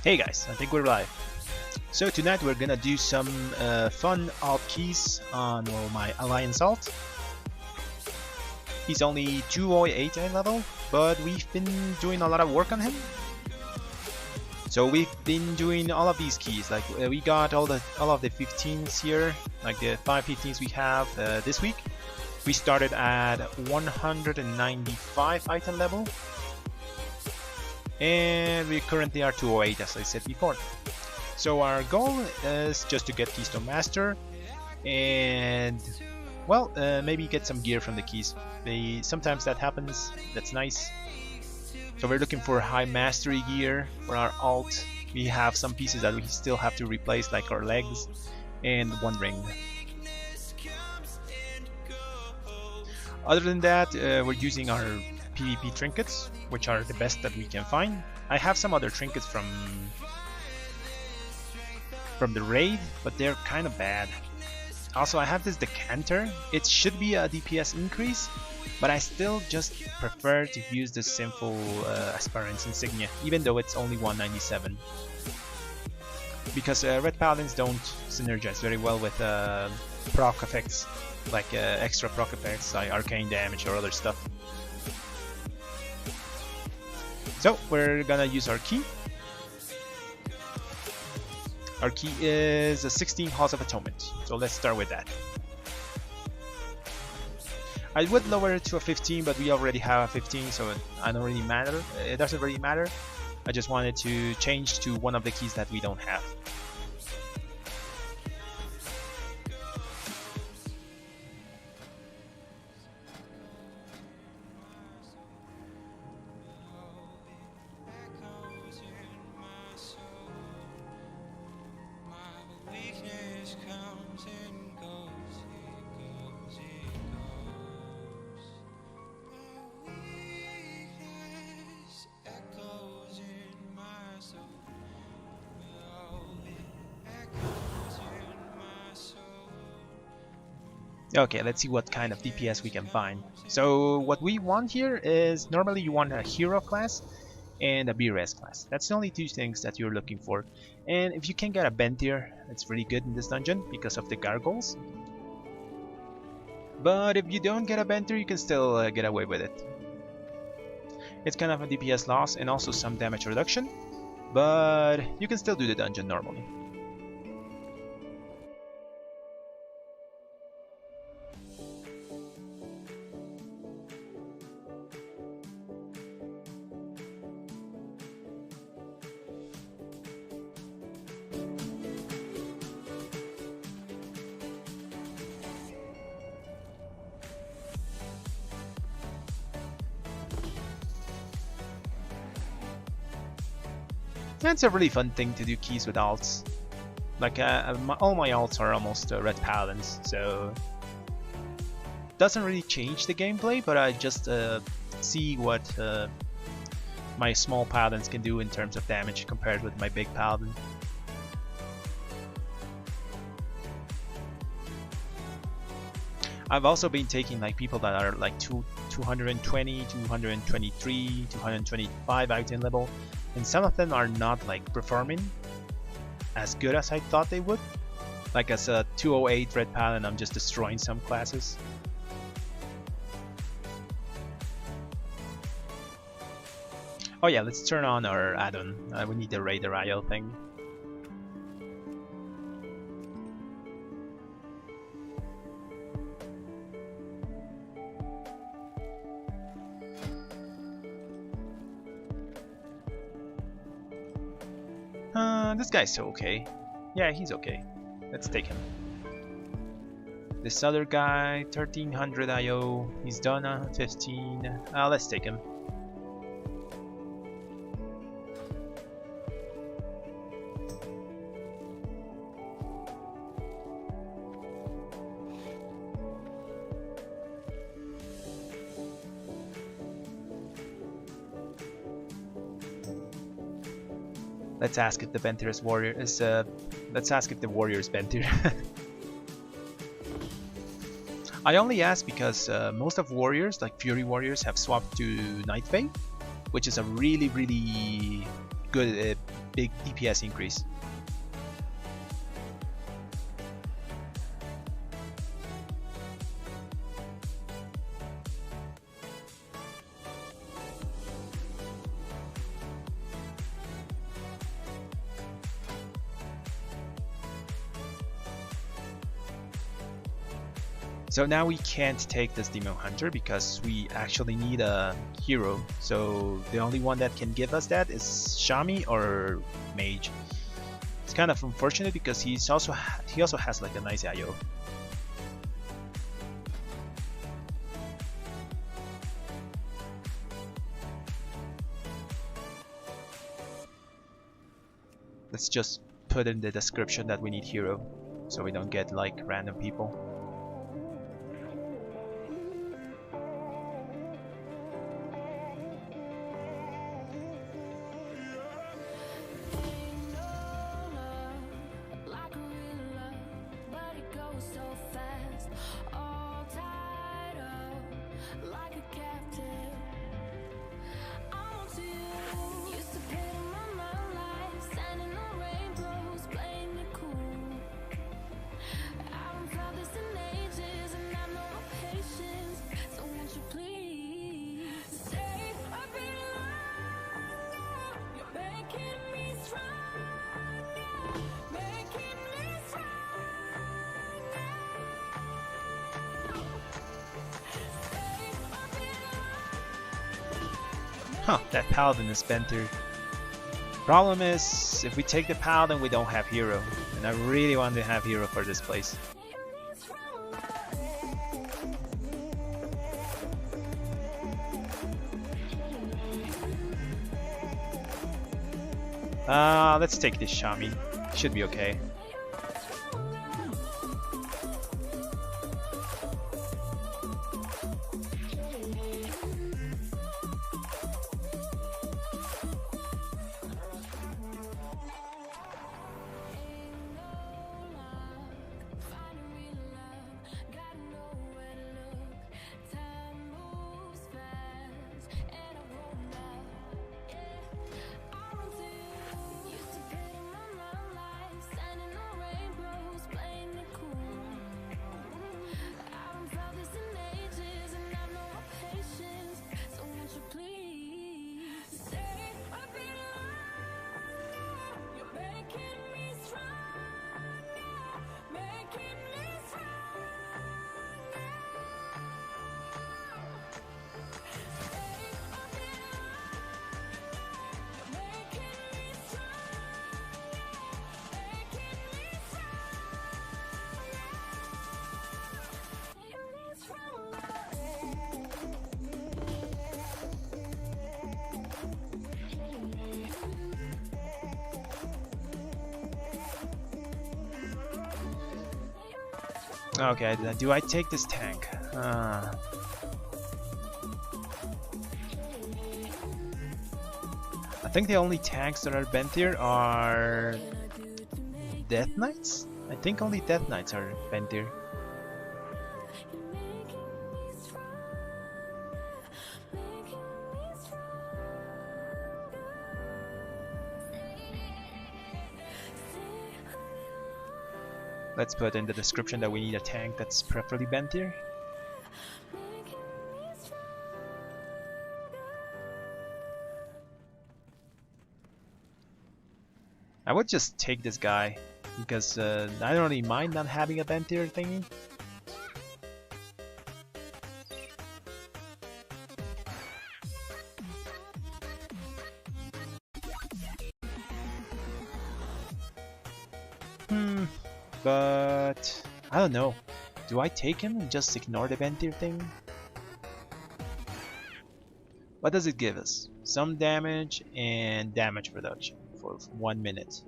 Hey guys, I think we're live. So tonight we're gonna do some fun alt keys on my Alliance alt. He's only 208 level, but we've been doing a lot of work on him. So we've been doing all of these keys, like we got all of the 15s here, like the 5 15s we have this week. We started at 195 item level. And we currently are 208, as I said before. So our goal is just to get Keystone Master and, well, maybe get some gear from the keys. Sometimes that happens, that's nice. So we're looking for high mastery gear for our alt. We have some pieces that we still have to replace, like our legs and one ring. Other than that, we're using our PvP trinkets, which are the best that we can find. I have some other trinkets from the raid, but they're kind of bad. Also, I have this decanter. It should be a DPS increase, but I still just prefer to use the simple Aspirant's Insignia, even though it's only 197. Because Red Paladins don't synergize very well with proc effects, like extra proc effects, like arcane damage or other stuff. So we're gonna use our key. Our key is a 16 Halls of Atonement. So let's start with that. I would lower it to a 15, but we already have a 15, so it doesn't really matter. It doesn't really matter. I just wanted to change to one of the keys that we don't have. Okay, let's see what kind of DPS we can find. So what we want here is, normally you want a hero class and a BRS class. That's the only two things that you're looking for. And if you can get a Bentir, it's really good in this dungeon because of the gargoyles. But if you don't get a Bentir, you can still get away with it. It's kind of a DPS loss and also some damage reduction, but you can still do the dungeon normally. It's a really fun thing to do keys with alts. Like all my alts are almost Red Paladins, so doesn't really change the gameplay, but I just see what my small paladins can do in terms of damage compared with my big paladin. I've also been taking like people that are like 220, 223, 225 item level, and some of them are not like performing as good as I thought they would. Like as a 208 Red Paladin, I'm just destroying some classes. Oh yeah, let's turn on our add-on. We need the Raider IO thing. This guy's okay. Yeah, he's okay. Let's take him. This other guy, 1300 IO. He's done 15. Let's take him. Let's ask if the Bentir is warrior is let's ask if the warrior is Bentir. I only ask because most of warriors, like Fury warriors, have swapped to Nightblade, which is a really good big DPS increase. So now we can't take this Demon Hunter because we actually need a hero. So the only one that can give us that is Shami or Mage. It's kind of unfortunate because he also has like a nice IO. Let's just put in the description that we need hero, so we don't get like random people. Huh, that Paladin is Bentir. Problem is, if we take the Paladin, we don't have hero. And I really want to have hero for this place. Let's take this Shami. Should be okay. Okay, do I take this tank? I think the only tanks that are Bentir are Death Knights? I think only Death Knights are Bentir. Let's put in the description that we need a tank that's preferably Bentir. I would just take this guy because I don't really mind not having a Bentir thingy. But I don't know. Do I take him and just ignore the Bentir thing? What does it give us? Some damage and damage reduction for 1 minute.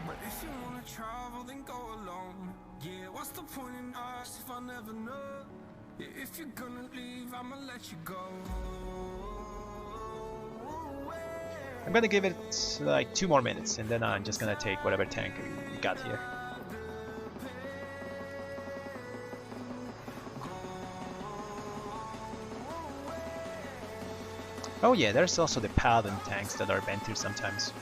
But if you wanna travel, then go alone. Yeah, what's the point in us if I never know? If you're gonna leave, I'ma let you go. I'm gonna give it like 2 more minutes, and then I'm just gonna take whatever tank we got here. Oh yeah, there's also the Paladin tanks that are bent through sometimes.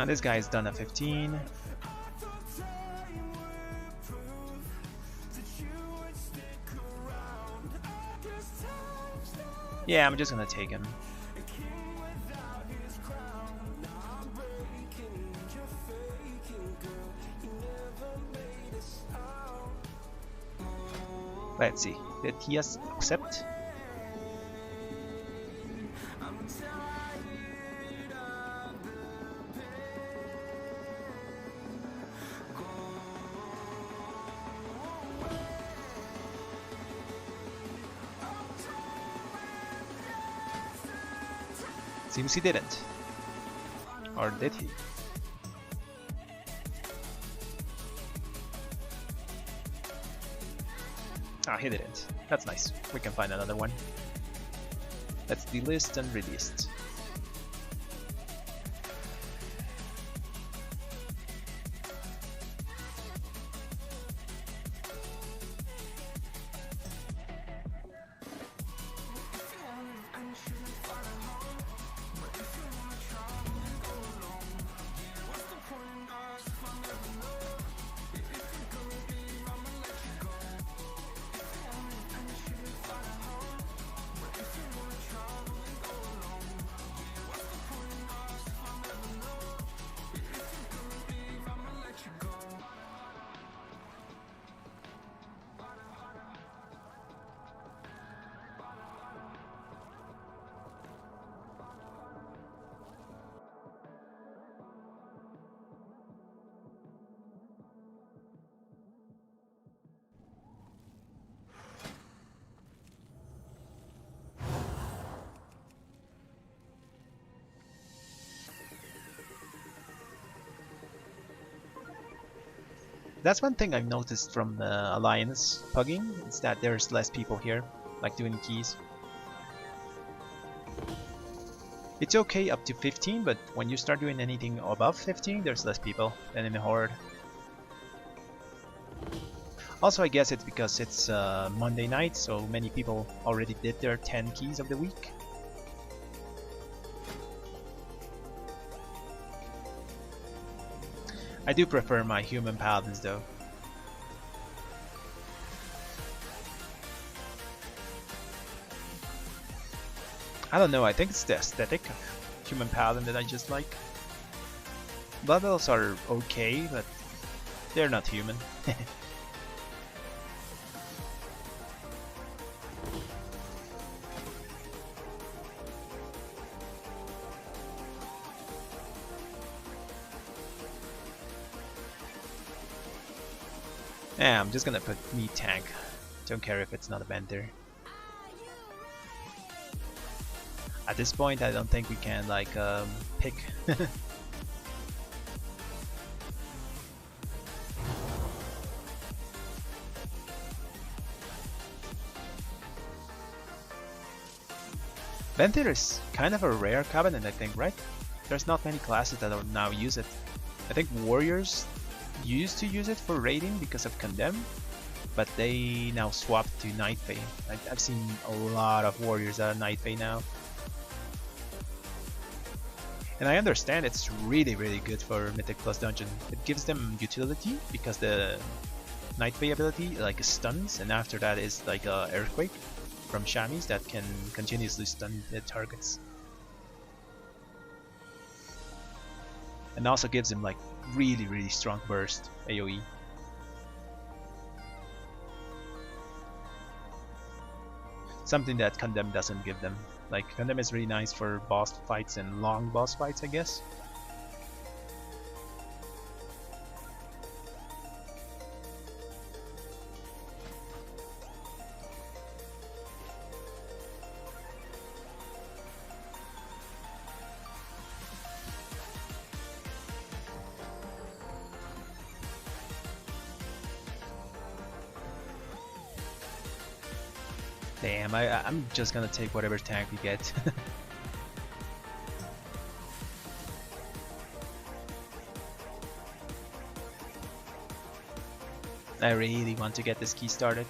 This guy's done a 15. Yeah, I'm just gonna take him. Let's see, did he accept? Seems he didn't. Or did he? Ah, he didn't. That's nice. We can find another one. Let's delist and relist. That's one thing I've noticed from the Alliance pugging, is that there's less people here, like doing keys. It's okay up to 15, but when you start doing anything above 15, there's less people than in the Horde. Also, I guess it's because it's Monday night, so many people already did their 10 keys of the week. I do prefer my human paladins though. I don't know, I think it's the aesthetic of human paladin that I just like. Blood elves are okay, but they're not human. Yeah, I'm just gonna put meat tank. Don't care if it's not a bender. At this point, I don't think we can like pick. Bender is kind of a rare covenant, I think, right? There's not many classes that don't now use it. I think warriors used to use it for raiding because of Condemn, but they now swapped to Night Fae. I've seen a lot of warriors at Night Fae now. And I understand it's really, really good for Mythic Plus Dungeon. It gives them utility because the Night Fae ability like stuns, and after that is like a Earthquake from Shamis that can continuously stun the targets. And also gives him like really, really strong burst AoE. Something that Condemn doesn't give them. Like, Condemn is really nice for boss fights and long boss fights, I guess. Damn, I'm just gonna take whatever tank we get. I really want to get this key started.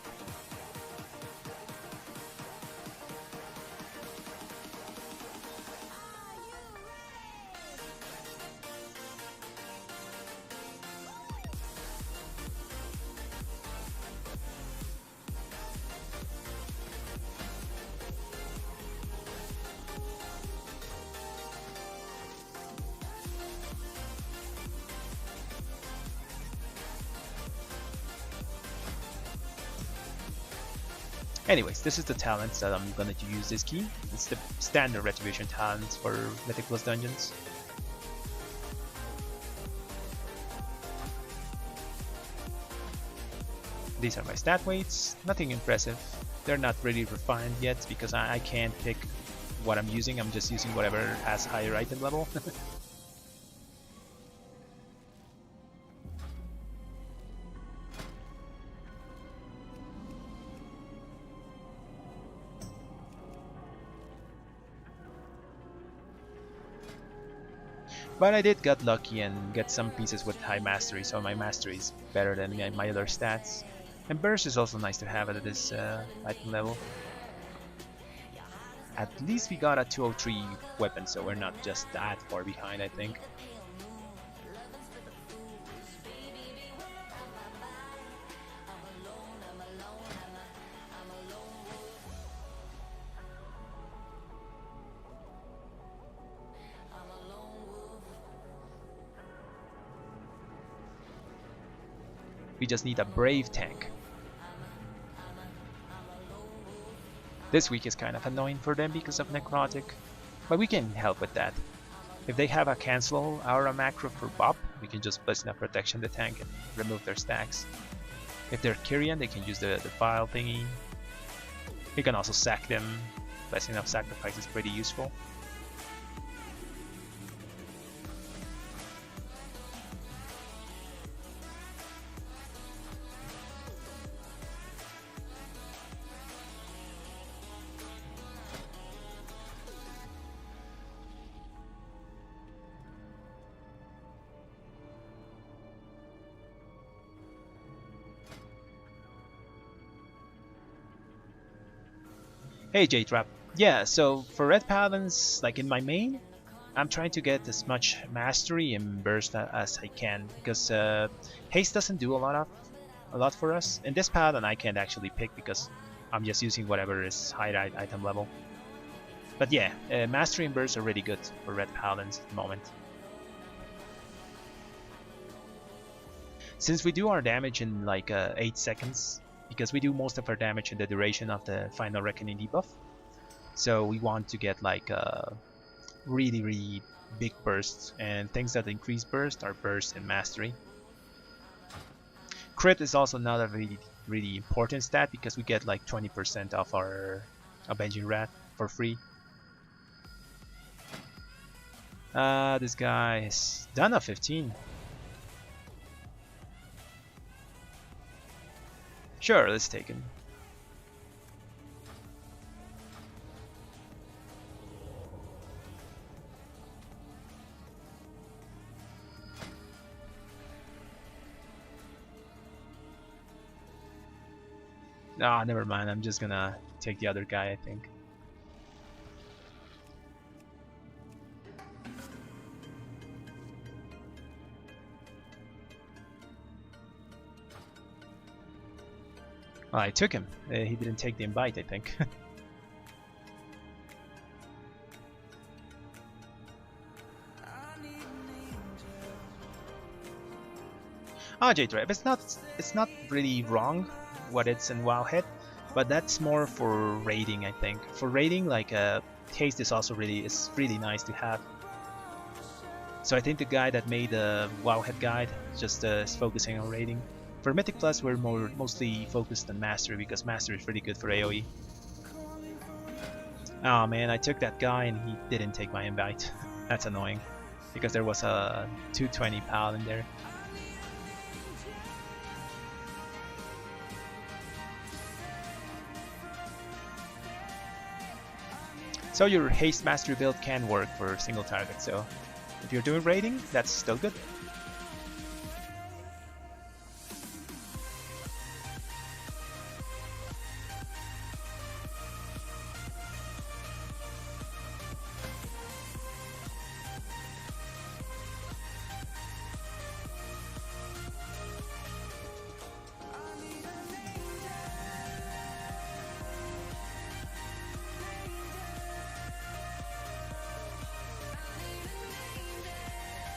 Anyways, this is the talents that I'm going to use this key. It's the standard retribution talents for Mythic Plus Dungeons. These are my stat weights, nothing impressive. They're not really refined yet because I can't pick what I'm using. I'm just using whatever has higher item level. But I did get lucky and get some pieces with high mastery, so my mastery is better than my other stats. And burst is also nice to have at this item level. At least we got a 203 weapon, so we're not just that far behind, I think. We just need a brave tank. This week is kind of annoying for them because of Necrotic, but we can help with that. If they have a cancel aura macro for Bop, we can just Blessing of Protection the tank and remove their stacks. If they're Kyrian, they can use the file thingy. We can also sack them. Blessing of Sacrifice is pretty useful. Hey J-Trap. Yeah, so for RetPaladins, like in my main, I'm trying to get as much mastery and burst as I can because haste doesn't do a lot for us. In this paladin I can't actually pick because I'm just using whatever is high item level. But yeah, mastery and burst are really good for RetPaladins at the moment. Since we do our damage in like 8 seconds, because we do most of our damage in the duration of the Final Reckoning debuff. So we want to get like really, really big bursts, and things that increase burst are burst and mastery. Crit is also another really, really important stat because we get like 20% of our Avenging Rat for free. This guy is done at 15. Sure, let's take him. Ah, never mind. I'm just gonna take the other guy, I think. Well, I took him. He didn't take the invite, I think. Ah, J-Trap. It's not really wrong what it's in Wowhead, but that's more for raiding, I think. For raiding, like haste is also really nice to have. So I think the guy that made the Wowhead guide just is focusing on raiding. For Mythic Plus, we're mostly focused on Mastery because Mastery is really good for AoE. Oh man, I took that guy and he didn't take my invite. That's annoying because there was a 220 Paladin there. So your haste mastery build can work for single target, so if you're doing raiding, that's still good.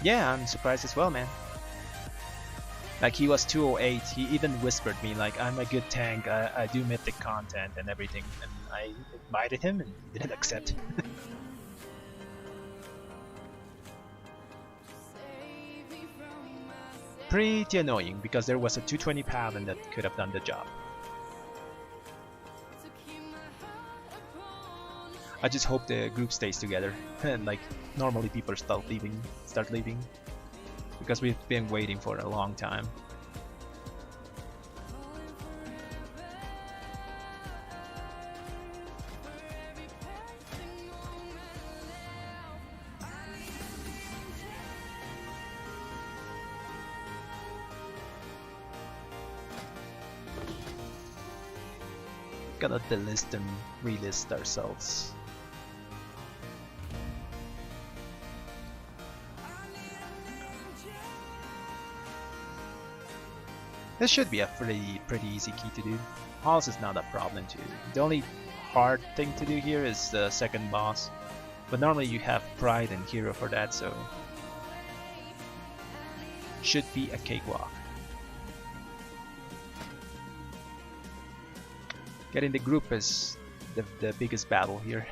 Yeah, I'm surprised as well, man. Like, he was 208, he even whispered me, like, I'm a good tank, I do mythic content and everything, and I invited him and he didn't accept. Pretty annoying, because there was a 220 Paladin that could have done the job. I just hope the group stays together, and like, normally people start leaving, because we've been waiting for a long time. Gotta delist and relist ourselves. This should be a pretty easy key to do. Halls is not a problem to do. The only hard thing to do here is the second boss. But normally you have Pride and Hero for that, so should be a cakewalk. Getting the group is the biggest battle here.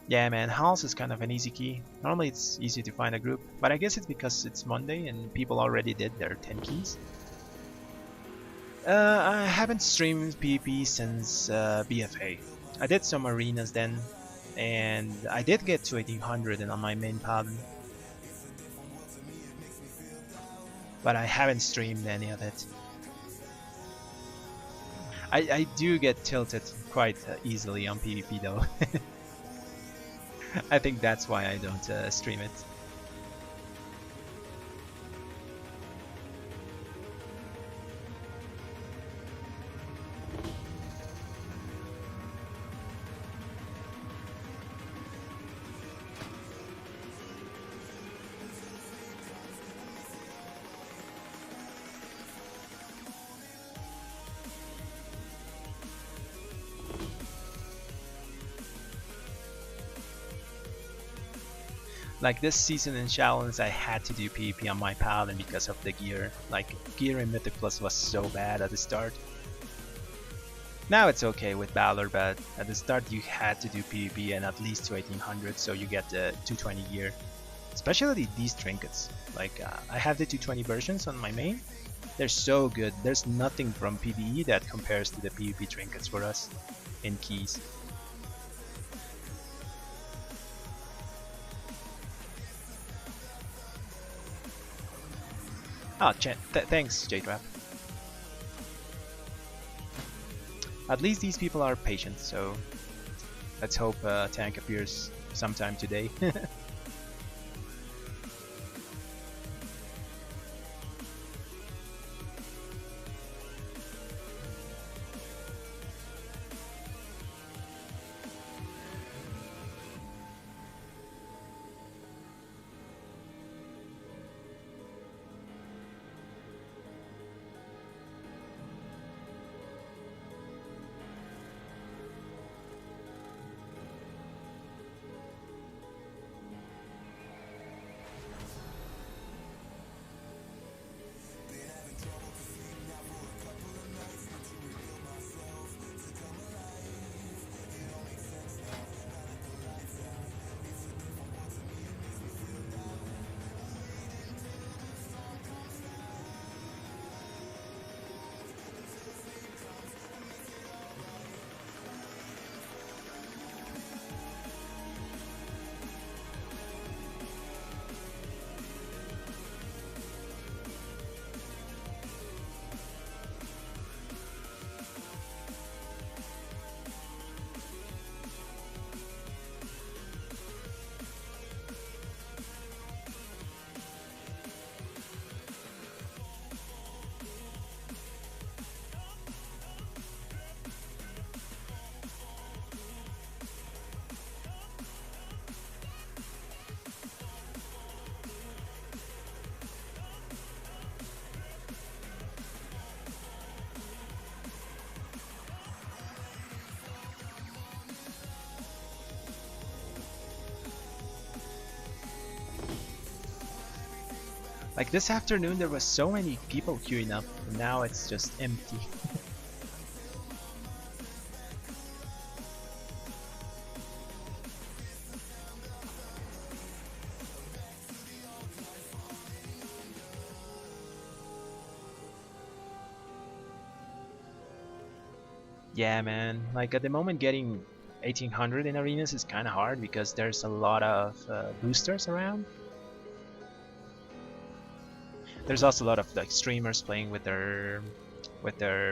Yeah, man, House is kind of an easy key. Normally it's easy to find a group, but I guess it's because it's Monday and people already did their 10 keys. I haven't streamed PvP since BFA. I did some arenas then, and I did get to 1800 and on my main paladin, but I haven't streamed any of it. I do get tilted quite easily on PvP though. I think that's why I don't stream it. Like this season in Shadowlands, I had to do PvP on my paladin because of the gear. Like, gear in Mythic Plus was so bad at the start. Now it's okay with Valor, but at the start you had to do PvP and at least to 1800 so you get the 220 gear. Especially these trinkets. Like, I have the 220 versions on my main. They're so good. There's nothing from PvE that compares to the PvP trinkets for us in keys. Ah, thanks, J-Trap. At least these people are patient, so let's hope a tank appears sometime today. Like this afternoon there was so many people queuing up, and now it's just empty. Yeah, man, like at the moment getting 1800 in arenas is kind of hard because there's a lot of boosters around. There's also a lot of like streamers playing with their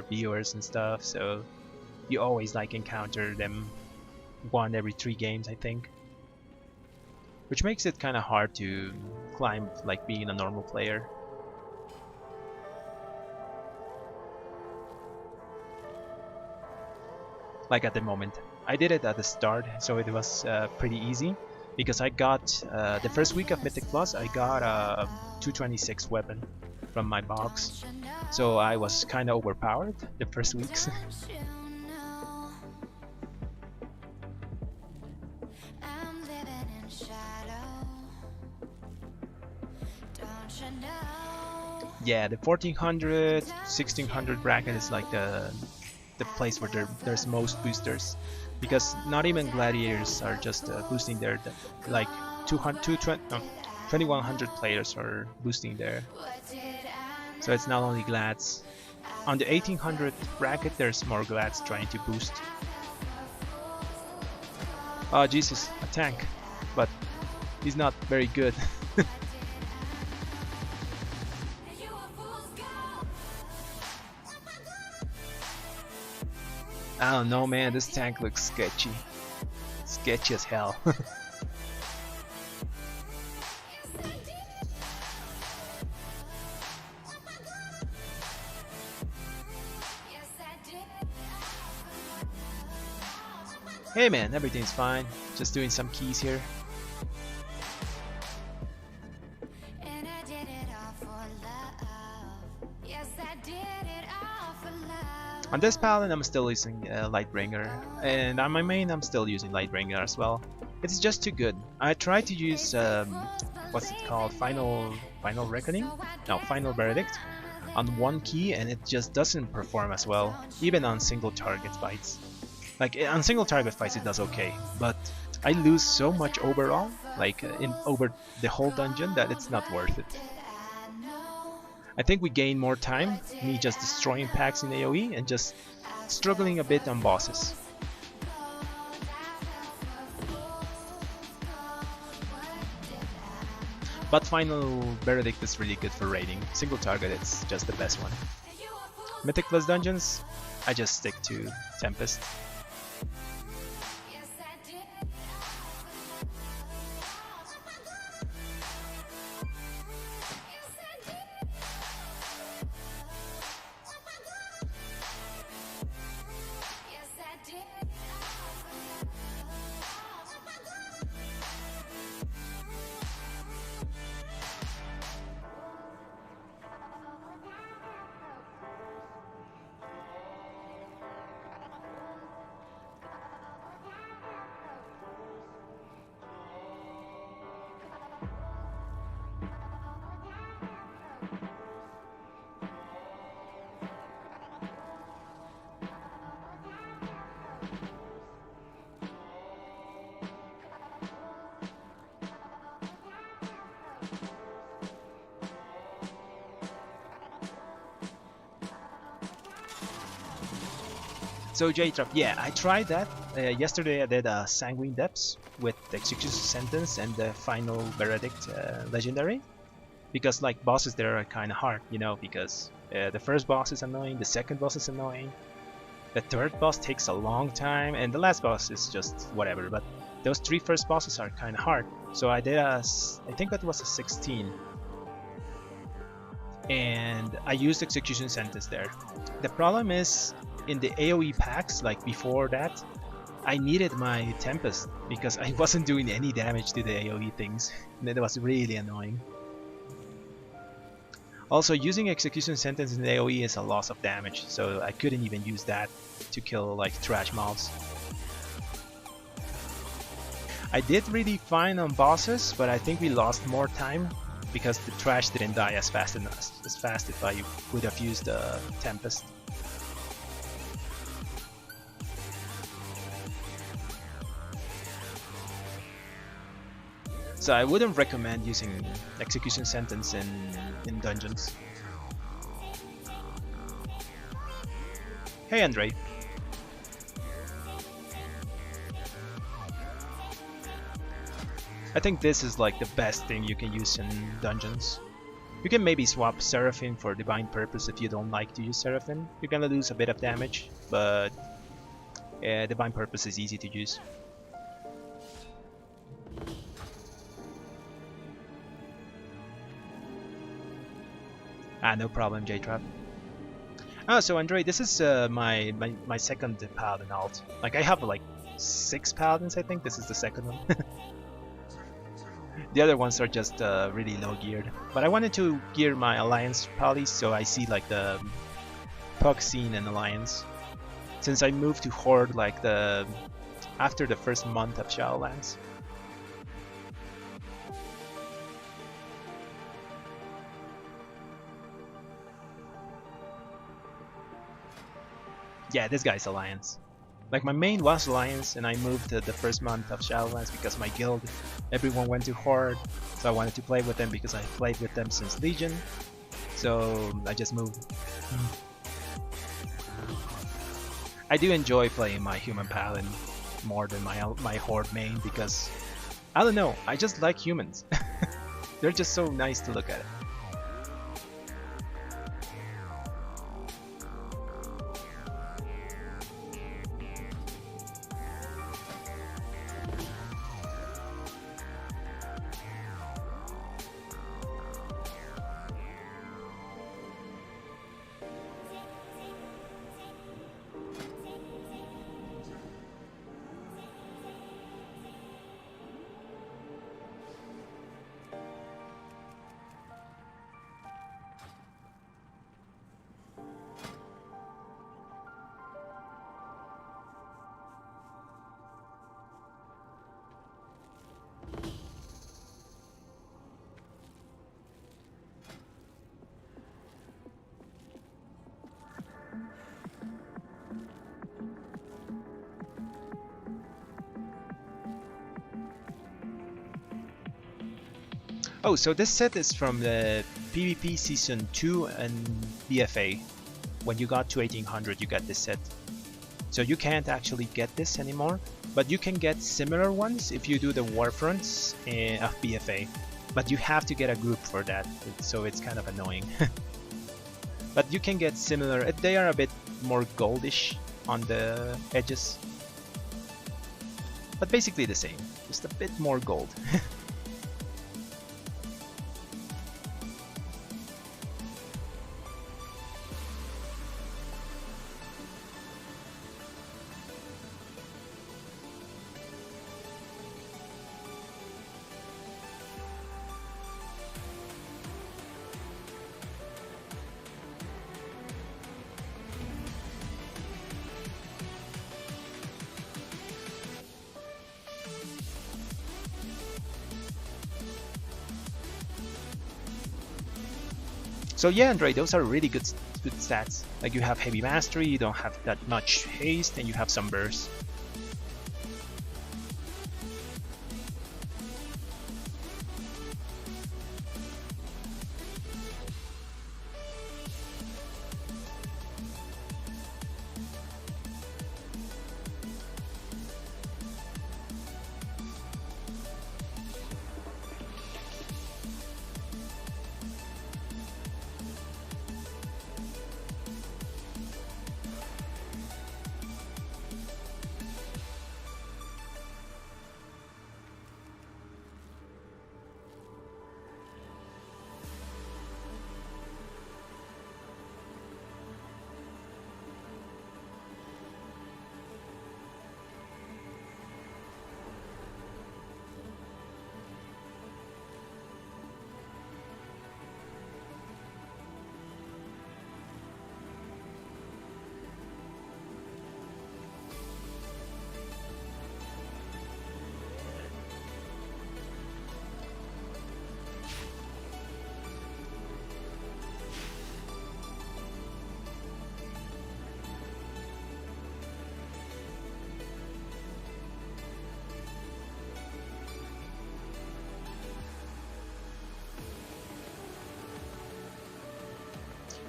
viewers and stuff, so you always like encounter them one every 3 games, I think, which makes it kind of hard to climb like being a normal player. Like at the moment, I did it at the start, so it was pretty easy. Because I got, the first week of Mythic Plus, I got a 226 weapon from my box. So I was kind of overpowered the first weeks. Yeah, the 1400, 1600 bracket is like the place where there's most boosters. Because not even gladiators are just boosting there, like 2100 players are boosting there. So it's not only glads. On the 1800 bracket there's more glads trying to boost. Oh Jesus, a tank, but he's not very good. I don't know, man, this tank looks sketchy. Sketchy as hell. Hey man, everything's fine. Just doing some keys here. On this paladin I'm still using Lightbringer, and on my main I'm still using Lightbringer as well. It's just too good. I tried to use what's it called? Final Reckoning? No, Final Verdict on one key, and it just doesn't perform as well, even on single target fights. Like on single target fights it does okay, but I lose so much overall, like over the whole dungeon, that it's not worth it. I think we gain more time, me just destroying packs in AoE and just struggling a bit on bosses. But Final Verdict is really good for raiding. Single target, it's just the best one. Mythic plus dungeons, I just stick to Tempest. So J-Trap, yeah, I tried that. Yesterday I did a Sanguine Depths with the Execution Sentence and the Final Verdict Legendary. Because like bosses there are kind of hard, you know, because the first boss is annoying, the second boss is annoying, the third boss takes a long time, and the last boss is just whatever, but those three first bosses are kind of hard. So I did I think that was a 16. And I used Execution Sentence there. The problem is, in the AoE packs, like before that, I needed my Tempest because I wasn't doing any damage to the AoE things, and that was really annoying. Also, using Execution Sentence in AoE is a loss of damage, so I couldn't even use that to kill like trash mobs. I did really fine on bosses, but I think we lost more time because the trash didn't die as fast if I would have used Tempest. So I wouldn't recommend using Execution Sentence in dungeons. Hey Andre. I think this is like the best thing you can use in dungeons. You can maybe swap Seraphim for Divine Purpose if you don't like to use Seraphim. You're gonna lose a bit of damage, but Divine Purpose is easy to use. No problem, J-Trap. Oh, so Andre, this is my second Paladin alt. Like I have like 6 Paladins, I think. This is the second one. The other ones are just really low geared. But I wanted to gear my Alliance Palis so I see like the Puck scene in Alliance. Since I moved to Horde like after the first month of Shadowlands. Yeah, this guy's Alliance. Like my main was Alliance, and I moved to the first month of Shadowlands because my guild, everyone went to Horde, so I wanted to play with them because I played with them since Legion. So I just moved. I do enjoy playing my human paladin, more than my Horde main because I don't know, I just like humans. They're just so nice to look at. Oh, so this set is from the PvP Season 2 and BFA. When you got to 1800, you got this set. So you can't actually get this anymore, but you can get similar ones if you do the Warfronts of BFA. But you have to get a group for that, so it's kind of annoying. But you can get similar, they are a bit more goldish on the edges. But basically the same, just a bit more gold. So yeah, Andre, those are really good stats. Like you have heavy mastery, you don't have that much haste, and you have some burst.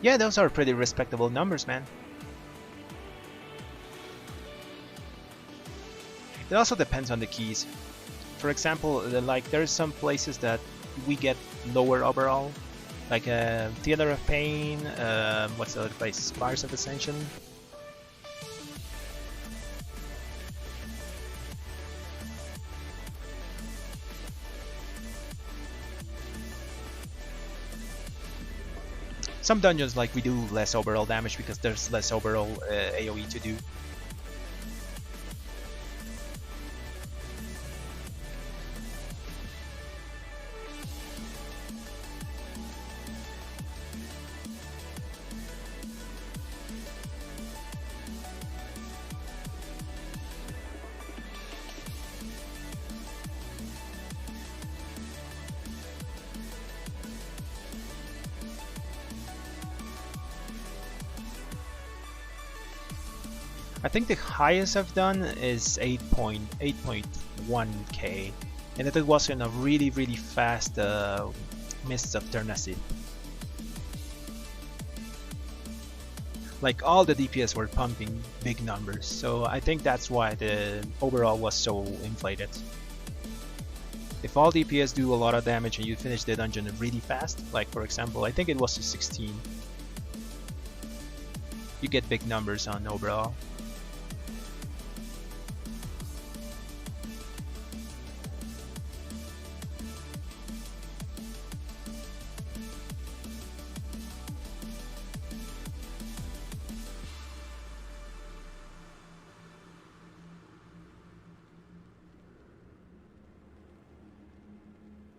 Yeah, those are pretty respectable numbers, man. It also depends on the keys. For example, like there's some places that we get lower overall, like Theater of Pain, what's the other place? Spires of Ascension. Some dungeons, like, we do less overall damage because there's less overall AoE to do. I think the highest I've done is 8.1k, and it was in a really fast Mists of Ternasith. Like all the DPS were pumping big numbers, so I think that's why the overall was so inflated. If all DPS do a lot of damage and you finish the dungeon really fast, like for example, I think it was to 16, you get big numbers on overall.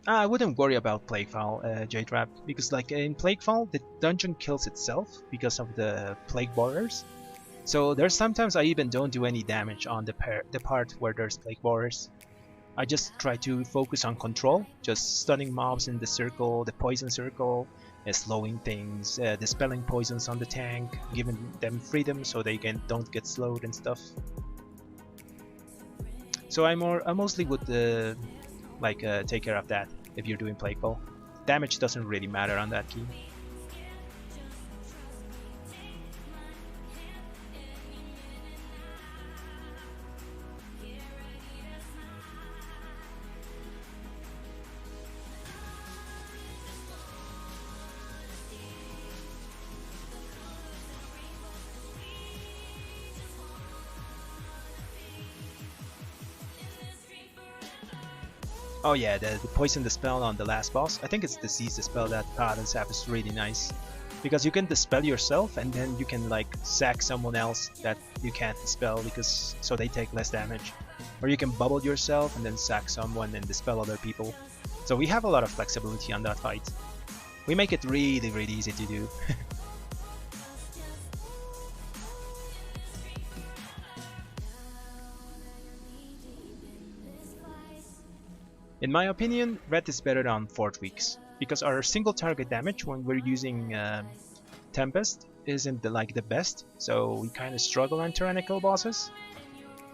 I wouldn't worry about Plaguefall, J-Trap, because like in Plaguefall, the dungeon kills itself because of the Plague Borers. So there's sometimes I even don't do any damage on the part where there's Plague Borers. I just try to focus on control, just stunning mobs in the circle, the poison circle, slowing things, dispelling poisons on the tank, giving them freedom so they don't get slowed and stuff. So I mostly would take care of that if you're doing Plaguefall. Damage doesn't really matter on that key. Oh yeah, the poison dispel on the last boss. I think it's disease dispel that Paladins have is really nice. Because you can dispel yourself and then you can like sack someone else that you can't dispel so they take less damage. Or you can bubble yourself and then sack someone and dispel other people. So we have a lot of flexibility on that fight. We make it really easy to do. In my opinion, Ret is better on 4th weeks, because our single target damage when we're using Tempest isn't the best, so we kind of struggle on tyrannical bosses.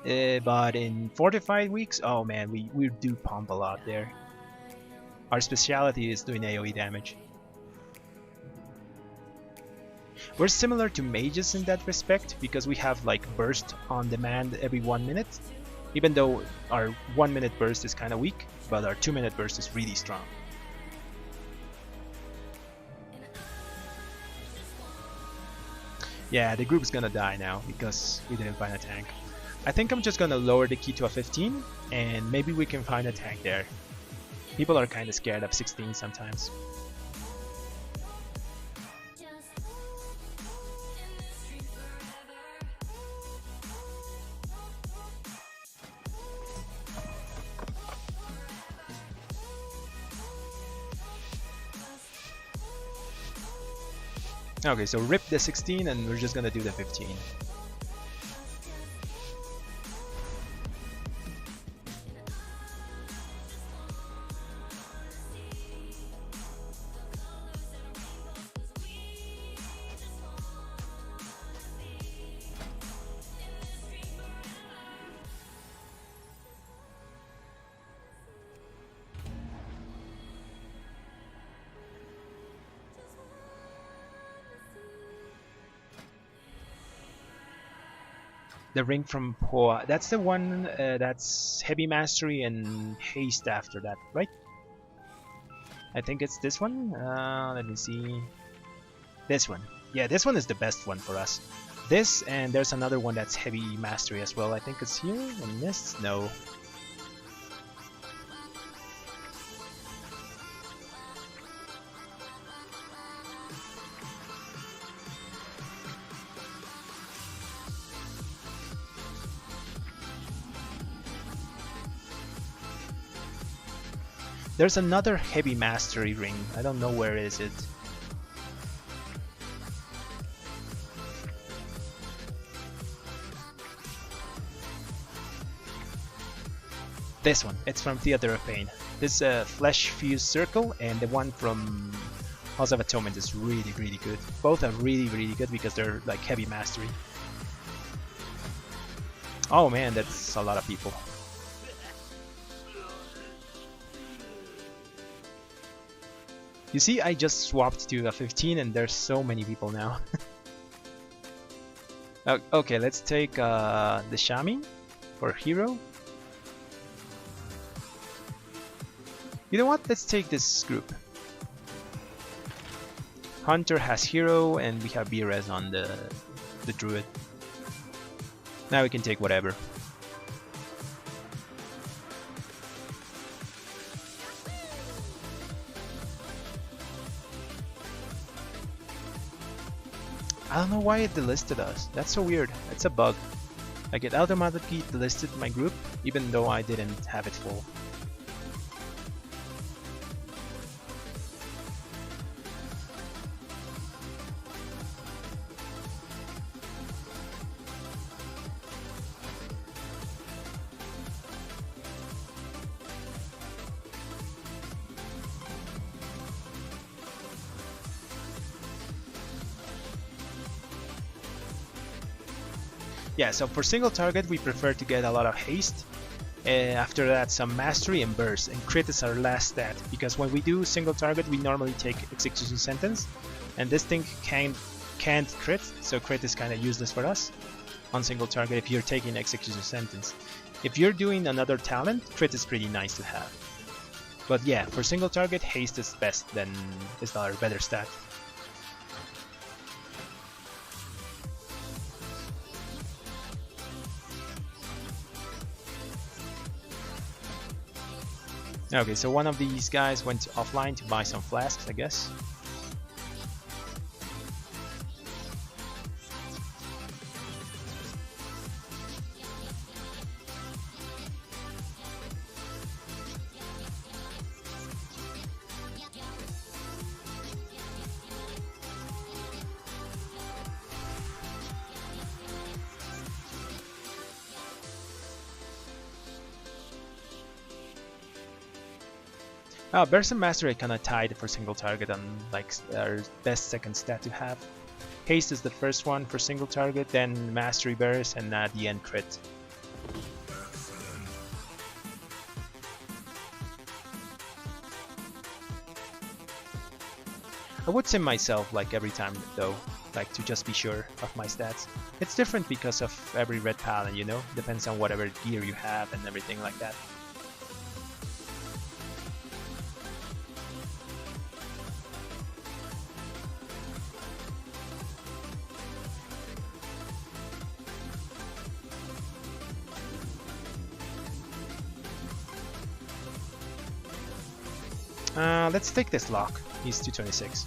But in fortified weeks, oh man, we do pump a lot there. Our speciality is doing AoE damage. We're similar to mages in that respect, because we have like burst on demand every 1 minute. Even though our 1 minute burst is kind of weak, but our 2 minute burst is really strong. Yeah, the group's gonna die now because we didn't find a tank. I think I'm just gonna lower the key to a 15 and maybe we can find a tank there. People are kind of scared of 16 sometimes. Okay, so rip the 16 and we're just gonna do the 15. The ring from Poa, that's the one that's heavy mastery and haste after that, right? I think it's this one. Let me see. This one. Yeah, this one is the best one for us. This, and there's another one that's heavy mastery as well. I think it's here in this. No. There's another heavy mastery ring. I don't know where is it. This one. It's from Theater of Pain. This flesh fused circle and the one from House of Atonement is really good. Both are really good because they're like heavy mastery. Oh man, that's a lot of people. You see, I just swapped to a 15 and there's so many people now. Okay, let's take the Shami for hero. You know what? Let's take this group. Hunter has hero, and we have Beerez on the druid. Now we can take whatever. I don't know why it delisted us. That's so weird. It's a bug. Like it automatically delisted my group even though I didn't have it full. Yeah, so for single target we prefer to get a lot of haste. After that some mastery and burst, and crit is our last stat, because when we do single target we normally take execution sentence, and this thing can't crit, so crit is kind of useless for us on single target if you're taking execution sentence. If you're doing another talent, crit is pretty nice to have. But yeah, for single target, haste is best, then is our better stat. Okay, so one of these guys went offline to buy some flasks, I guess. Burst and Mastery are kinda tied for single target and like our best second stat to have. Haste is the first one for single target, then Mastery Burst, and at the end crit. I would sim myself like every time though, like to just be sure of my stats. It's different because of every red paladin, you know? Depends on whatever gear you have and everything like that. Let's take this lock. He's 226.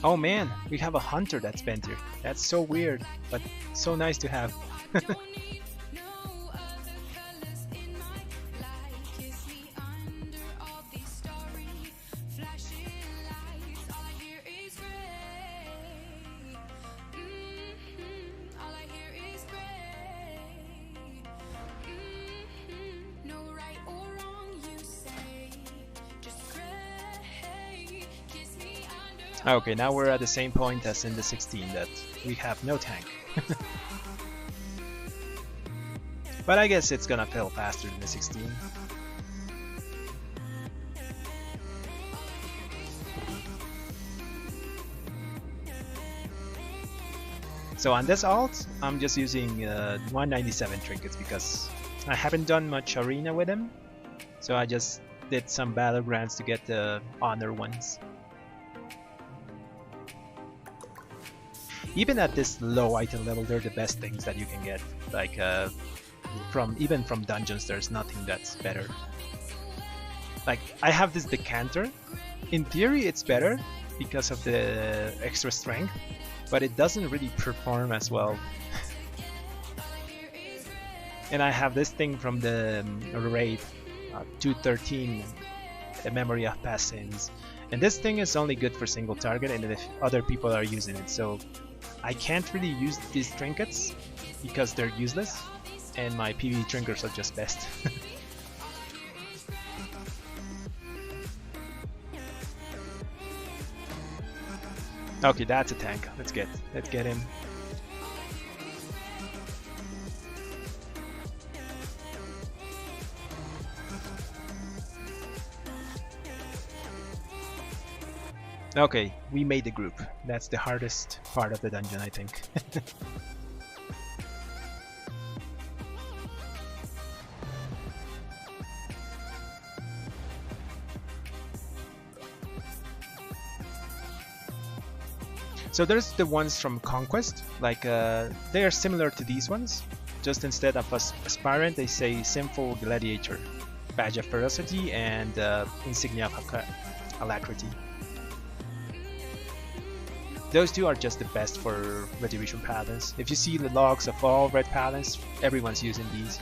Oh man, we have a hunter that's bent here. That's so weird, but so nice to have. Okay, now we're at the same point as in the 16, that we have no tank. But I guess it's gonna fill faster than the 16. So on this alt, I'm just using 197 trinkets because I haven't done much arena with him. So I just did some battlegrounds to get the honor ones. Even at this low item level, they're the best things that you can get. Like even from dungeons, there's nothing that's better. Like I have this decanter. In theory, it's better because of the extra strength, but it doesn't really perform as well. And I have this thing from the raid 213, the memory of past sins, and this thing is only good for single target and if other people are using it, so I can't really use these trinkets because they're useless and my PvE trinkets are just best. Okay, that's a tank. Let's get him. Okay, we made the group. That's the hardest part of the dungeon, I think. So there's the ones from Conquest, like they are similar to these ones, just instead of aspirant they say sinful gladiator, badge of ferocity, and insignia of alacrity. Those two are just the best for Retribution Paladins. If you see the logs of all Red Paladins, everyone's using these.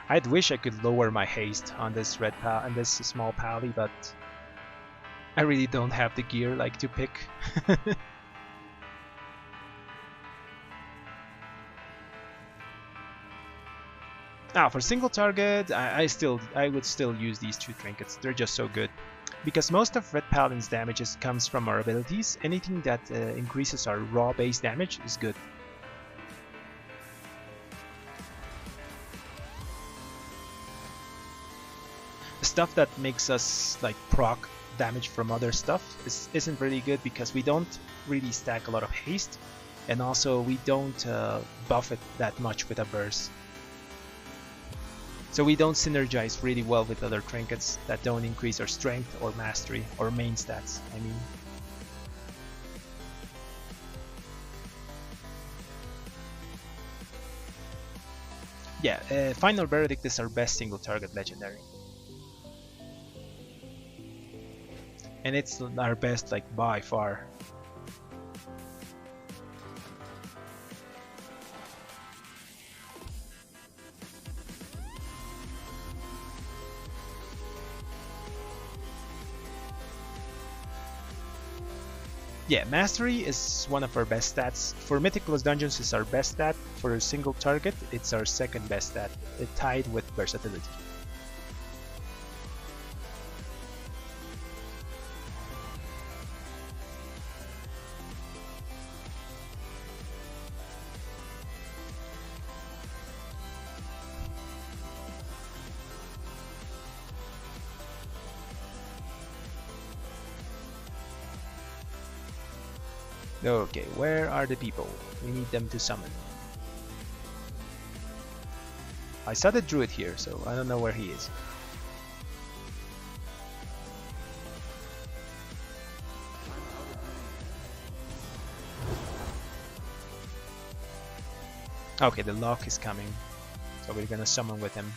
I'd wish I could lower my haste on this small pally, but I really don't have the gear like to pick. Now for single target, I would still use these two trinkets. They're just so good. Because most of Red Paladin's damages comes from our abilities, anything that increases our raw base damage is good. Stuff that makes us like proc damage from other stuff isn't really good because we don't really stack a lot of haste, and also we don't buff it that much with a burst. So we don't synergize really well with other trinkets that don't increase our strength or mastery or main stats, I mean. Yeah, Final Verdict is our best single target legendary. And it's our best like by far. Yeah, Mastery is one of our best stats. For Mythicless Dungeons it's our best stat. For a single target it's our second best stat. It tied with Versatility. Okay, where are the people? We need them to summon. I saw the druid here, so I don't know where he is. Okay, the lock is coming, so we're gonna summon with him.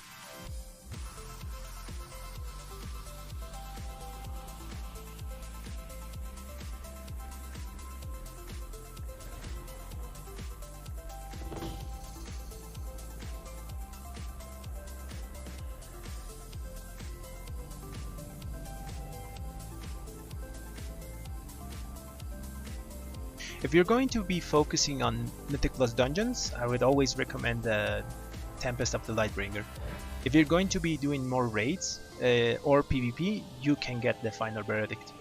If you're going to be focusing on Mythicless Dungeons, I would always recommend the Tempest of the Lightbringer. If you're going to be doing more raids or PvP, you can get the Final Verdict.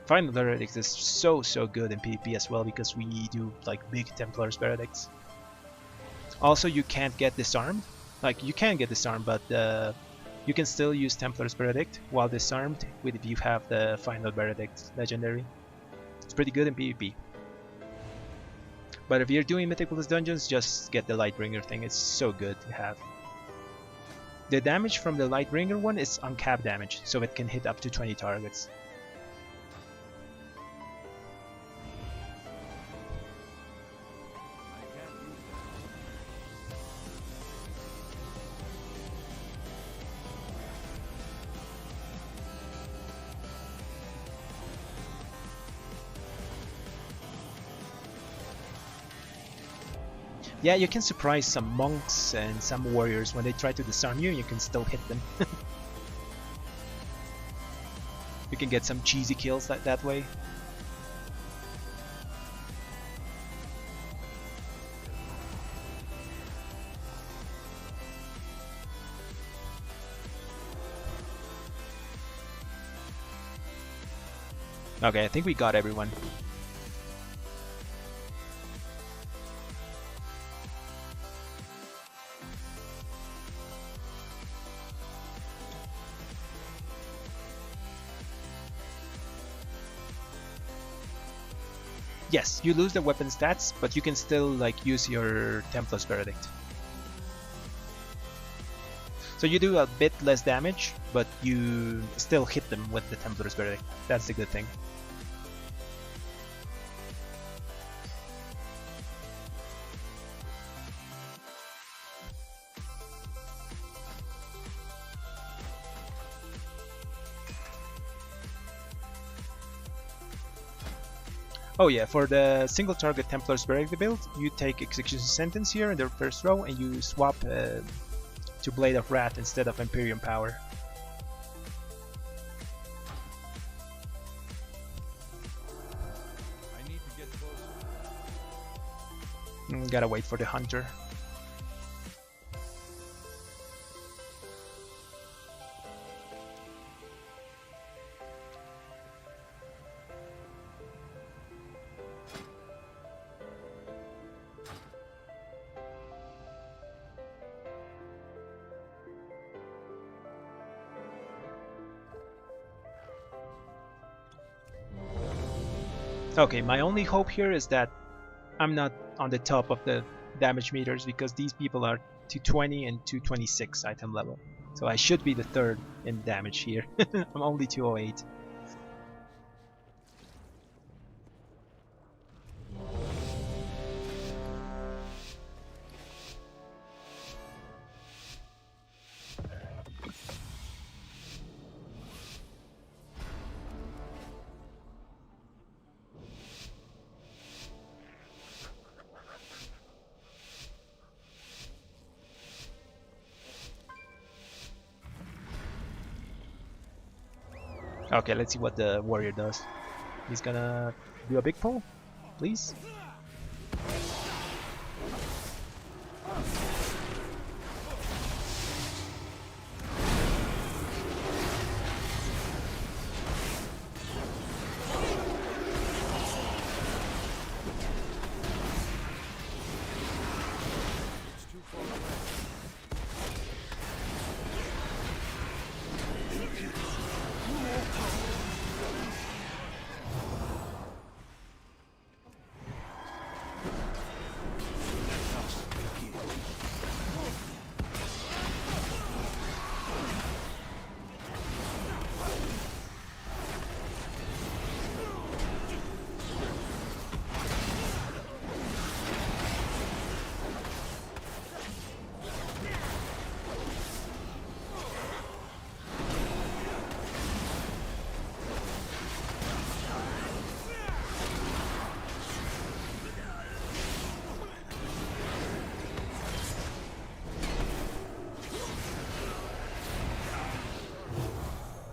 Final Verdict is so good in PvP as well because we do like big Templar's Verdicts. Also, you can't get disarmed. Like, you can get disarmed, but You can still use Templar's Verdict while disarmed if you have the Final Verdict legendary. It's pretty good in PvP. But if you're doing Mythicalist dungeons, just get the Lightbringer thing. It's so good to have. The damage from the Lightbringer one is uncapped damage, so it can hit up to 20 targets. Yeah, you can surprise some monks and some warriors when they try to disarm you, and you can still hit them. You can get some cheesy kills that way. Okay, I think we got everyone. Yes, you lose the weapon stats, but you can still like use your Templar's Verdict. So you do a bit less damage, but you still hit them with the Templar's Verdict. That's the good thing. Oh yeah, for the single target Templar's Verdict build, you take Execution Sentence here in the first row and you swap to Blade of Wrath instead of Imperium Power. I need to get closer. Gotta wait for the Hunter. Okay, my only hope here is that I'm not on the top of the damage meters because these people are 220 and 226 item level. So I should be the third in damage here. I'm only 208. Okay, let's see what the warrior does. He's gonna do a big pull, please.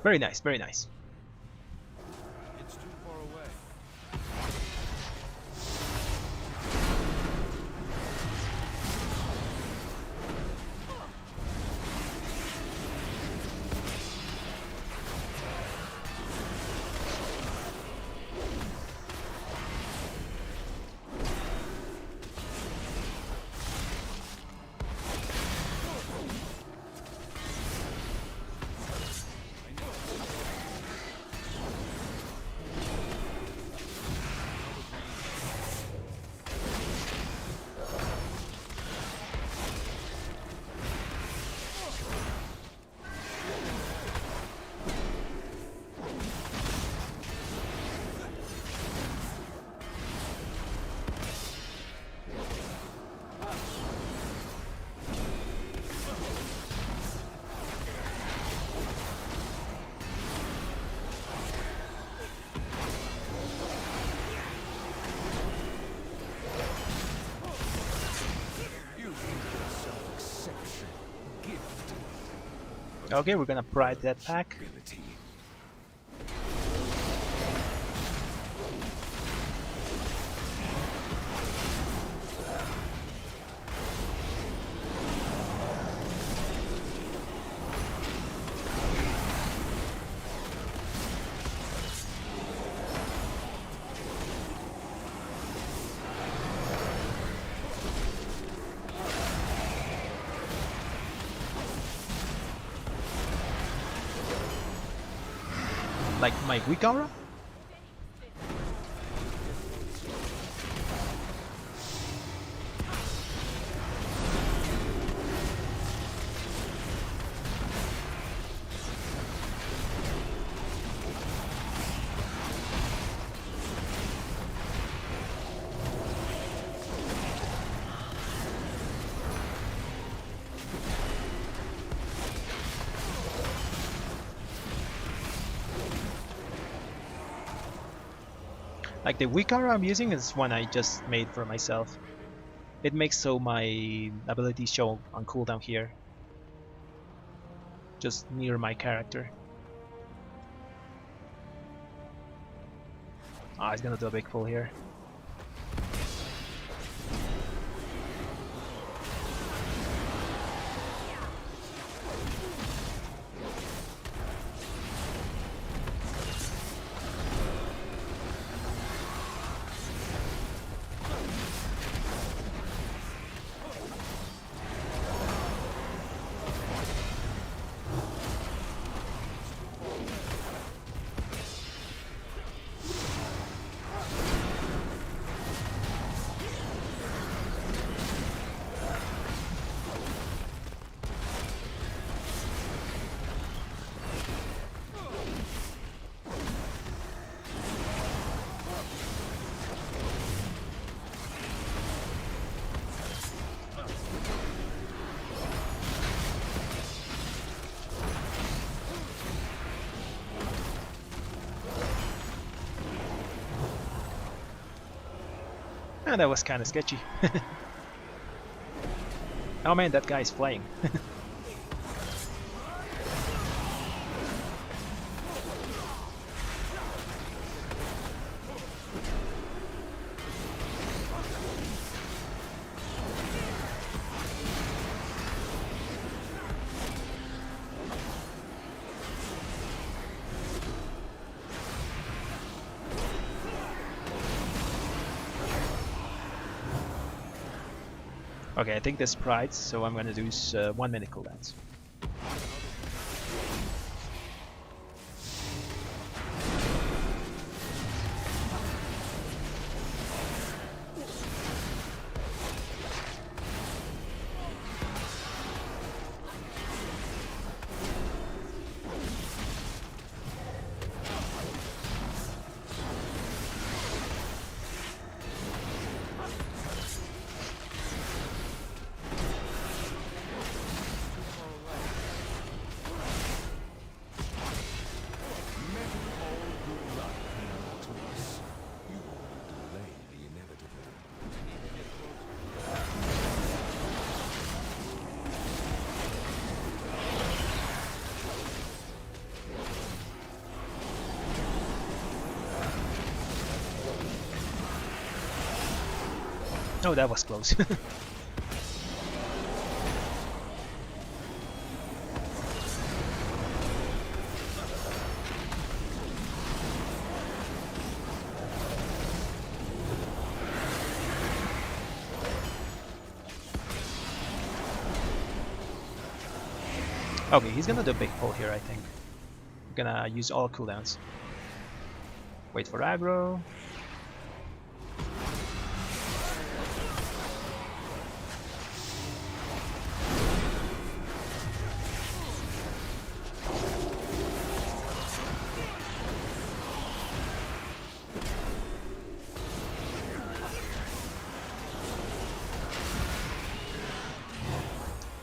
Very nice, very nice. It's too far away. Okay, we're gonna pride that pack. Like my weak aura? Like the weak aura I'm using is one I just made for myself. It makes so my abilities show on cooldown here. Just near my character. Ah, he's gonna do a big pull here. And that was kind of sketchy. Oh man, that guy's flying. Okay, I think this pride, so I'm gonna do 1 minute cooldowns. Oh, that was close. Okay, he's gonna do a big pull here, I think. I'm gonna use all cooldowns. Wait for aggro.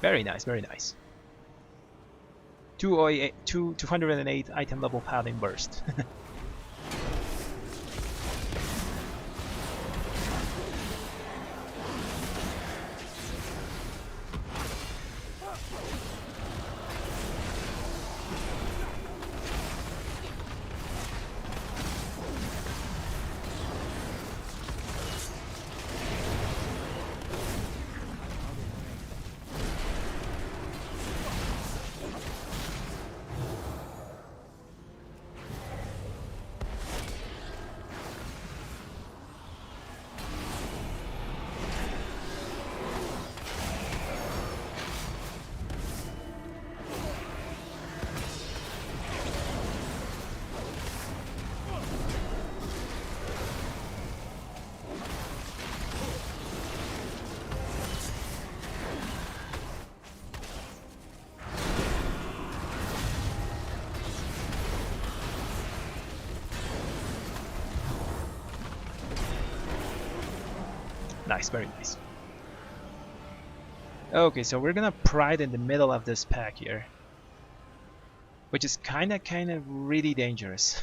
Very nice, very nice. 208 item level paladin burst. Nice, very nice. Okay, so we're gonna Pride in the middle of this pack here, which is kinda really dangerous.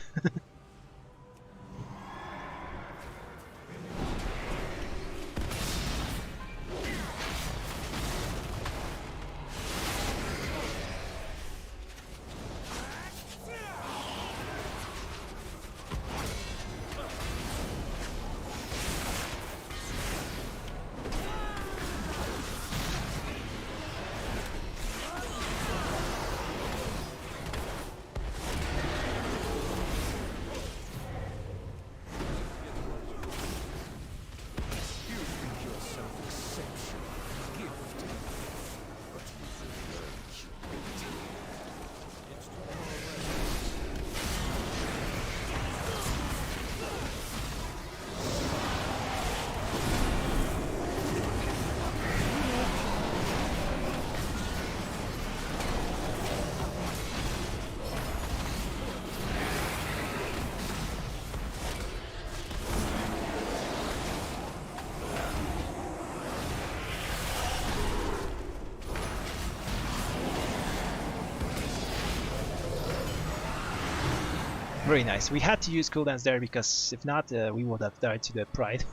Very nice. We had to use cooldowns there because if not, we would have died to the Pride.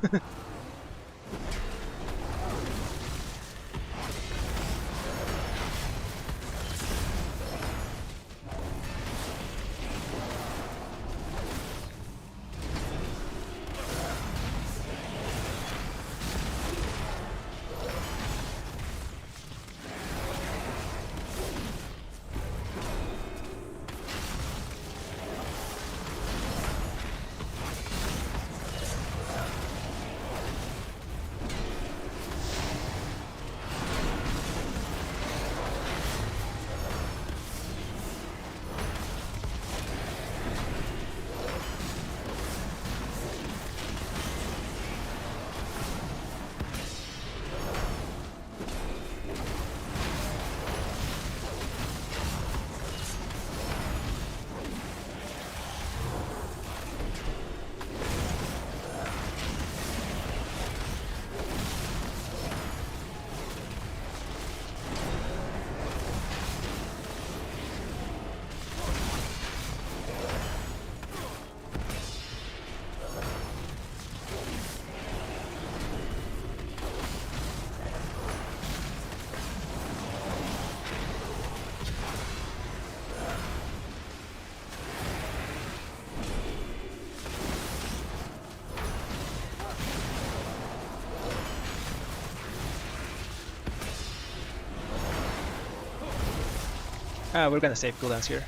We're gonna save cooldowns here.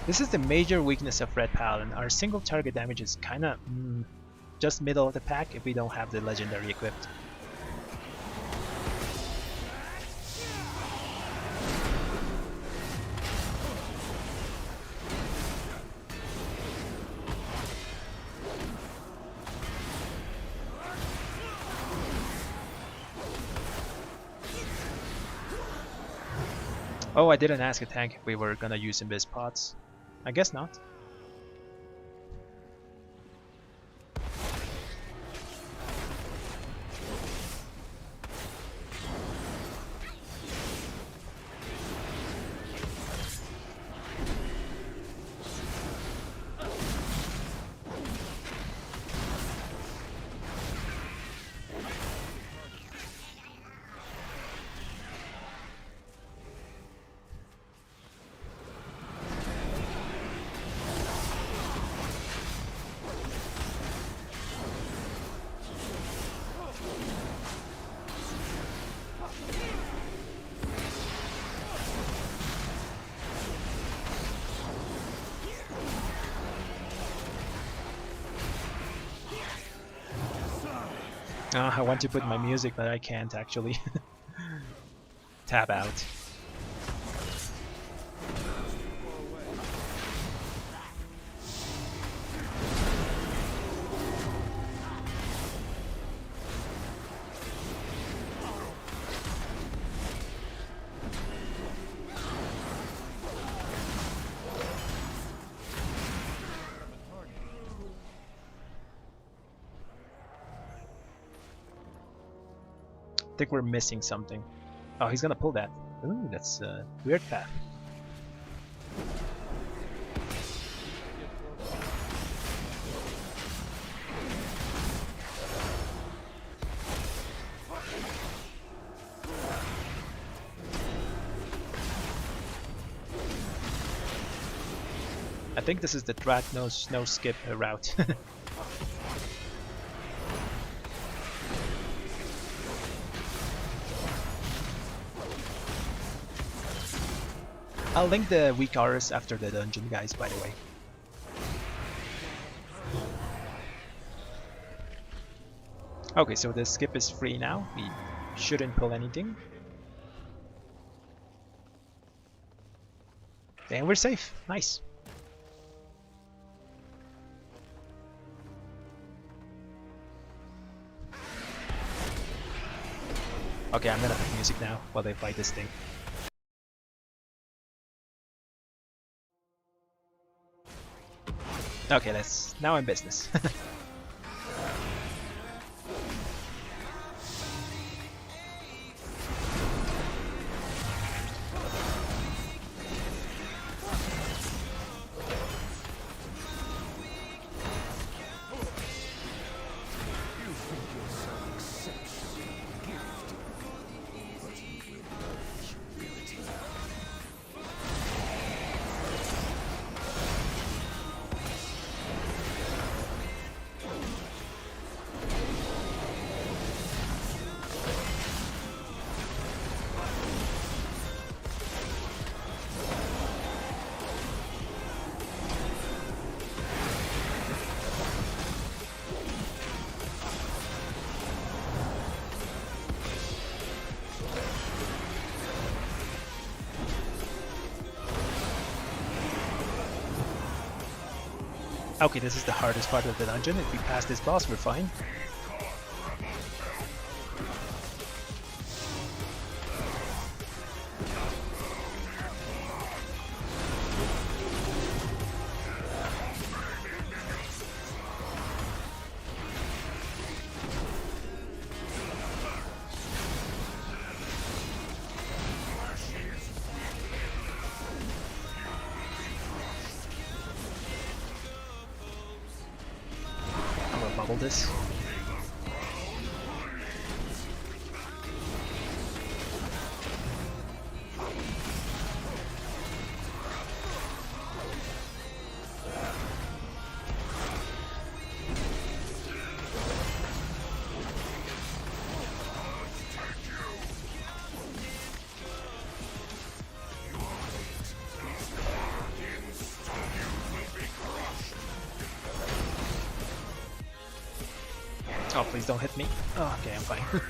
This is the major weakness of RetPaladin. Our single target damage is kinda just middle of the pack if we don't have the legendary equipped. Oh, I didn't ask a tank if we were gonna use Invis pots. I guess not. I want to put my music, but I can't actually. Tab out. I think we're missing something. Oh, he's gonna pull that. Ooh, that's a weird path. I think this is the Drat no skip route. I'll link the weak auras after the dungeon, guys, by the way. Okay, so the skip is free now. We shouldn't pull anything. And we're safe. Nice. Okay, I'm gonna put music now while they fight this thing. Okay, that's now in business. Okay, this is the hardest part of the dungeon. If we pass this boss, we're fine. Bubble this. Oh, please don't hit me. Oh, okay, I'm fine.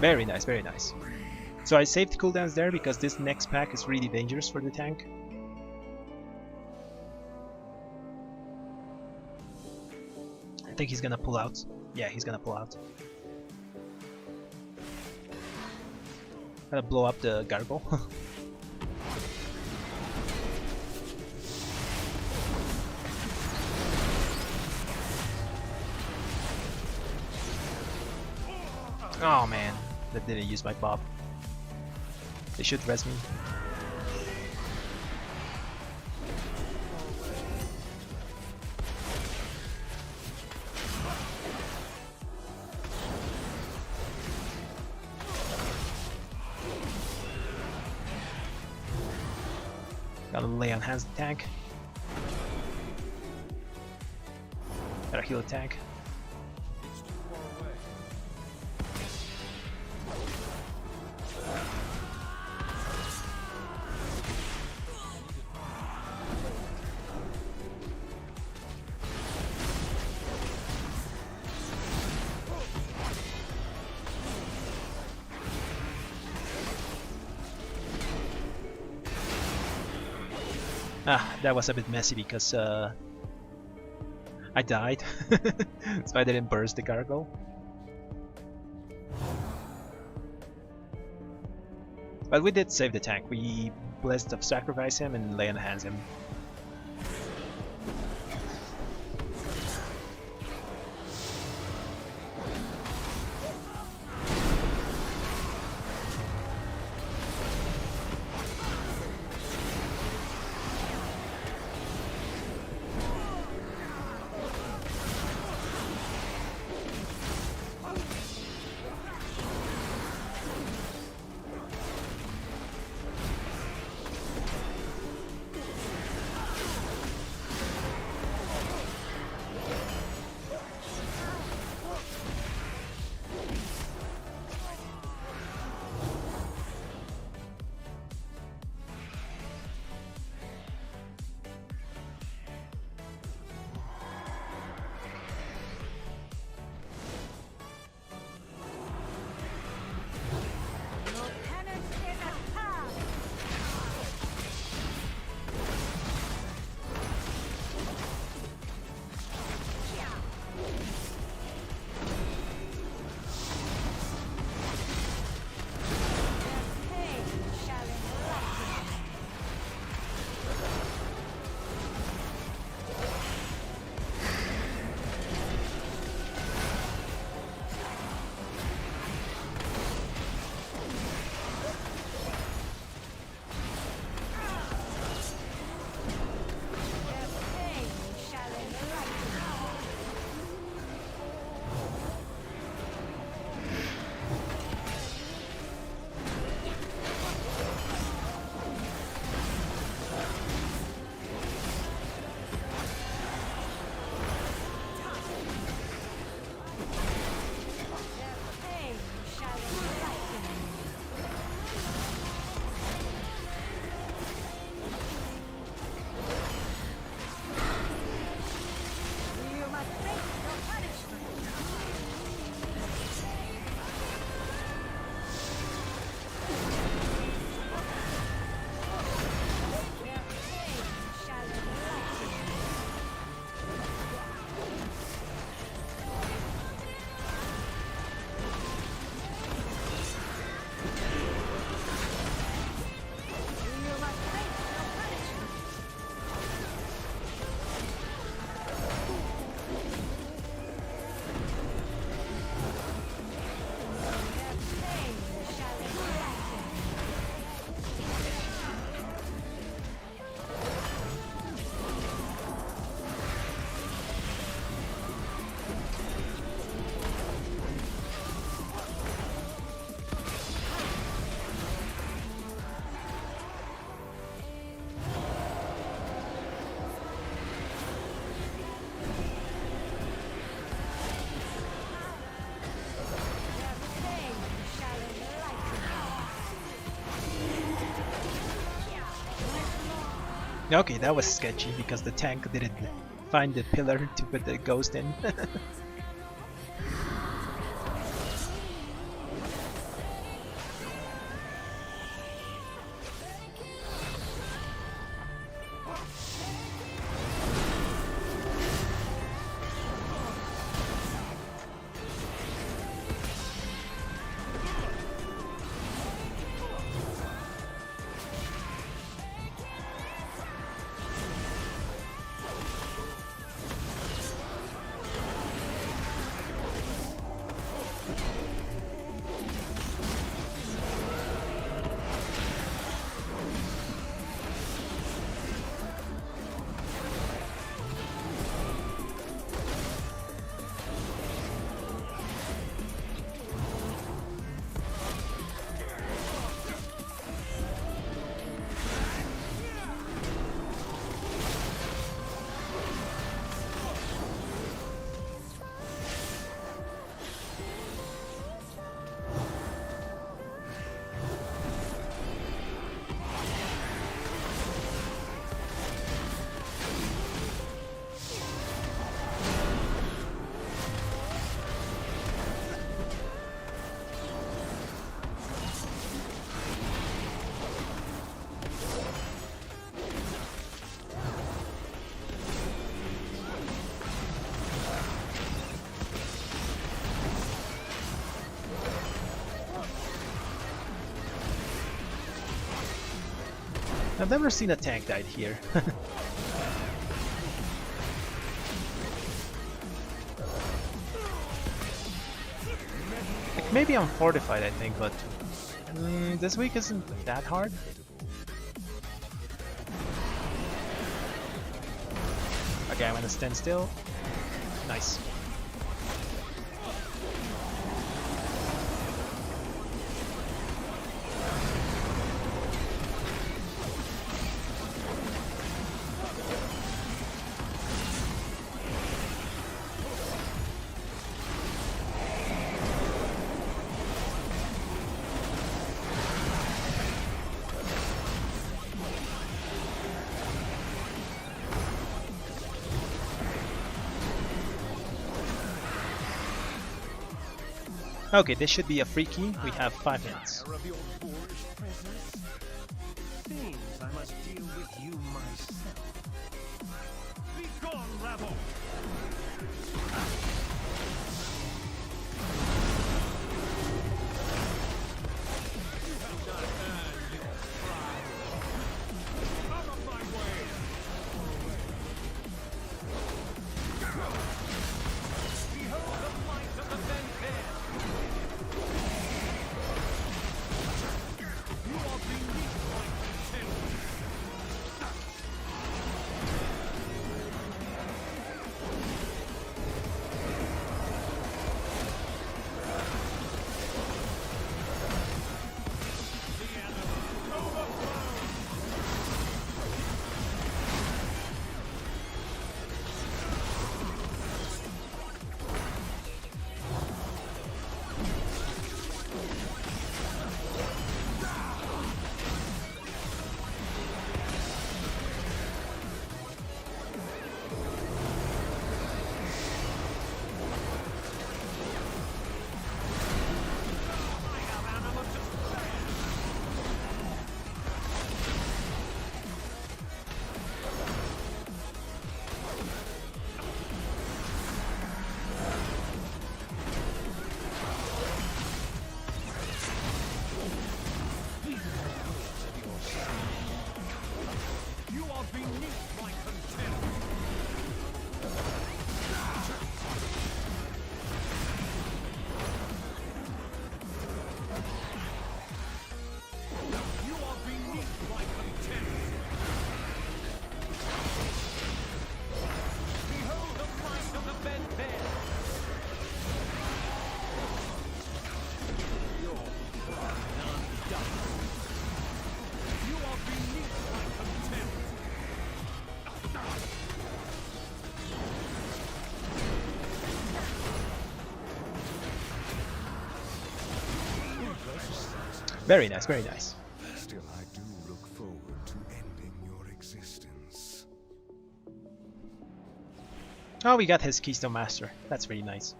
Very nice, very nice. So I saved cooldowns there because this next pack is really dangerous for the tank. I think he's gonna pull out. Yeah, he's gonna pull out. Gonna blow up the gargle. Oh man, that didn't use my buff. They should res me. Gotta lay on hands the tank. Gotta heal the tank. Ah, that was a bit messy because I died, so I didn't burst the gargoyle. But we did save the tank. We blessed of sacrifice him and lay on hands him. Okay, that was sketchy because the tank didn't find the pillar to put the ghost in. I've never seen a tank died here. Like, maybe I'm fortified, I think, but this week isn't that hard. Okay, I'm gonna stand still. Nice. Okay, this should be a free key. We have 5 minutes. Seems I must deal with you myself. Be gone, rabble! You have not earned your pride. Out of my way! Behold the might of the Vengeance! You are beneath my contempt! You are beneath my contempt! You are beneath my contempt! Behold the might of the Vengeance! Your pride undone! You are beneath my contempt! Very nice, very nice. Still, I do look forward to ending your existence. Oh, we got his Keystone Master. That's really nice.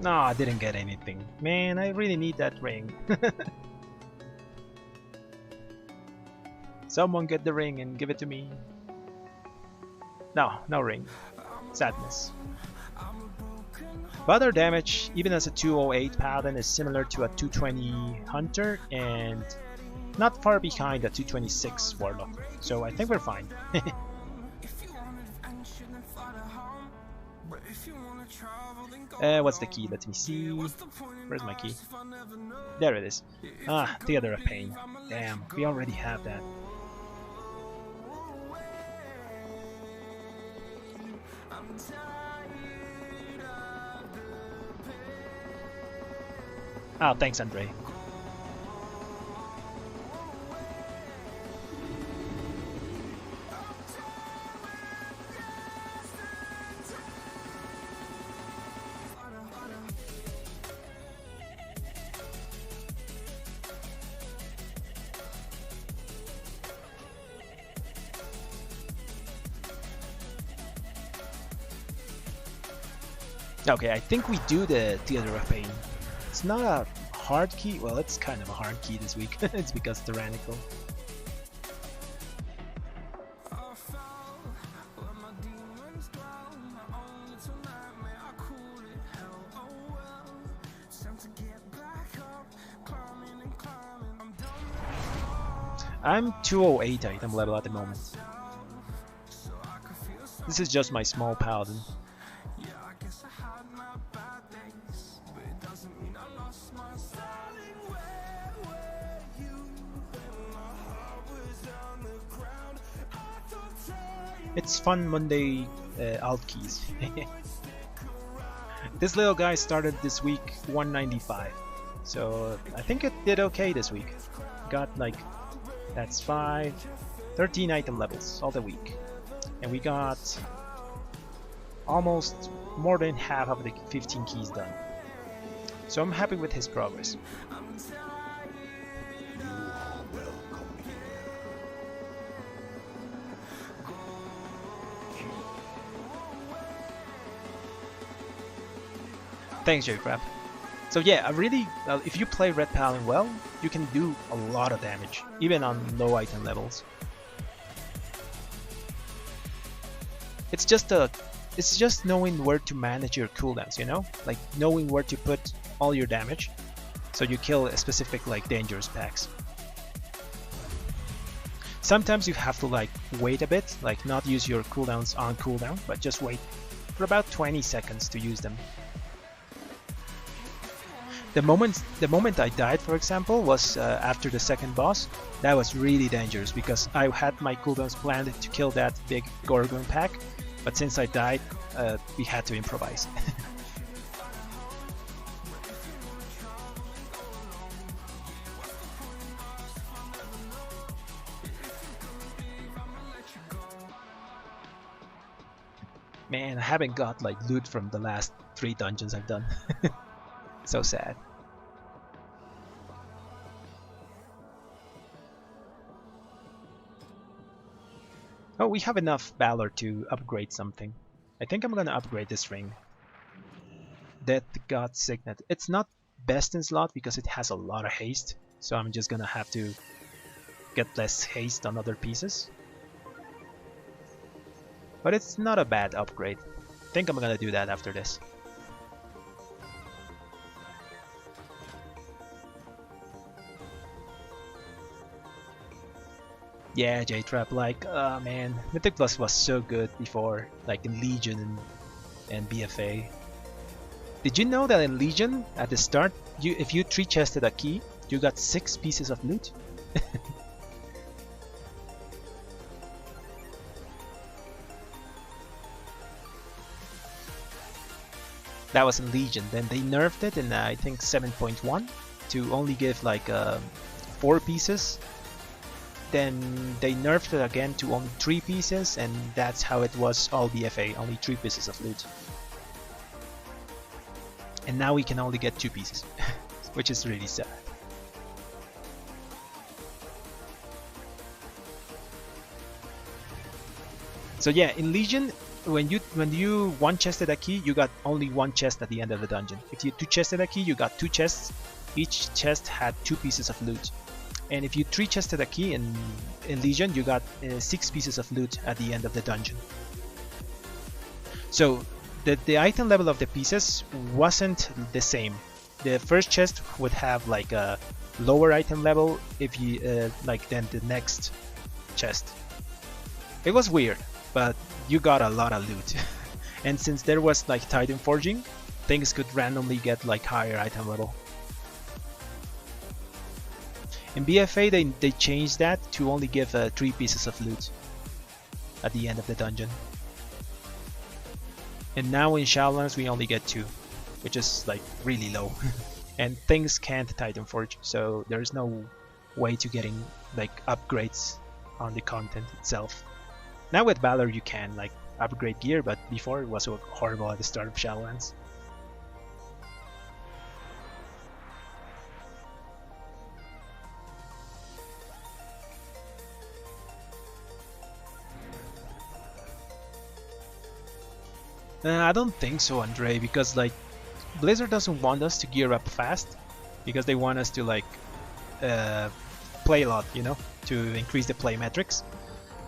No, I didn't get anything. Man, I really need that ring. Someone get the ring and give it to me. No, no ring. Sadness. But other damage, even as a 208 Paladin, is similar to a 220 Hunter and not far behind a 226 Warlock. So I think we're fine. What's the key? Let me see. Where's my key? There it is. Ah, Theater of Pain. Damn, we already have that. Oh, thanks, Andre. Okay, I think we do the Theater of Pain. It's not a hard key. Well, it's kind of a hard key this week. It's because tyrannical. I'm 208 item level at the moment. This is just my small paladin. It's fun Monday alt keys. This little guy started this week 195, so I think it did okay this week. Got like, that's 13 item levels all the week, and we got almost more than half of the 15 keys done. So I'm happy with his progress. Thanks, JCrap. So yeah, I really, if you play RetPaladin well, you can do a lot of damage, even on low item levels. It's just knowing where to manage your cooldowns, you know, like knowing where to put all your damage, so you kill a specific like dangerous packs. Sometimes you have to like wait a bit, like not use your cooldowns on cooldown, but just wait for about 20 seconds to use them. The moment I died, for example, was after the second boss. That was really dangerous because I had my cooldowns planned to kill that big Gorgon pack, but since I died, we had to improvise. Man, I haven't got like loot from the last 3 dungeons I've done. So sad. Oh, we have enough Valor to upgrade something. I think I'm gonna upgrade this ring. Death God Signet. It's not best in slot because it has a lot of haste, so I'm just gonna have to get less haste on other pieces. But it's not a bad upgrade. I think I'm gonna do that after this. Yeah, J-Trap, like, man, Mythic Plus was so good before, like in Legion and BFA. Did you know that in Legion, at the start, if you 3-chested a key, you got 6 pieces of loot? That was in Legion. Then they nerfed it in I think 7.1 to only give like 4 pieces. Then they nerfed it again to only 3 pieces, and that's how it was all BFA, only 3 pieces of loot. And now we can only get 2 pieces, which is really sad. So yeah, in Legion, when you 1-chested a key, you got only 1 chest at the end of the dungeon. If you 2-chested a key, you got 2 chests. Each chest had 2 pieces of loot. And if you 3-chested a key in Legion, you got 6 pieces of loot at the end of the dungeon. So the item level of the pieces wasn't the same. The first chest would have like a lower item level if you like than the next chest. It was weird, but you got a lot of loot. And since there was like Titan Forging, things could randomly get like higher item level. In BFA, they changed that to only give 3 pieces of loot at the end of the dungeon. And now in Shadowlands we only get 2, which is like really low. And things can't Titan Forge, so there's no way to getting like upgrades on the content itself. Now with Valor you can like upgrade gear, but before it was so horrible at the start of Shadowlands. I don't think so, Andre, because like Blizzard doesn't want us to gear up fast, because they want us to like play a lot, you know, to increase the play metrics.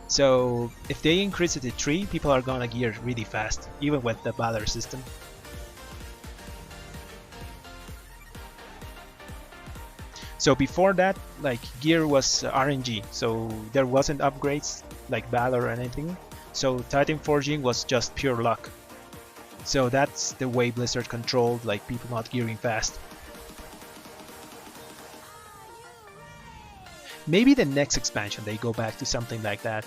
So if they increase it to 3, people are gonna gear really fast, even with the Valor system. So before that, like gear was RNG, so there wasn't upgrades like Valor or anything. So Titan Forging was just pure luck. So that's the way Blizzard controlled like people not gearing fast. Maybe the next expansion they go back to something like that.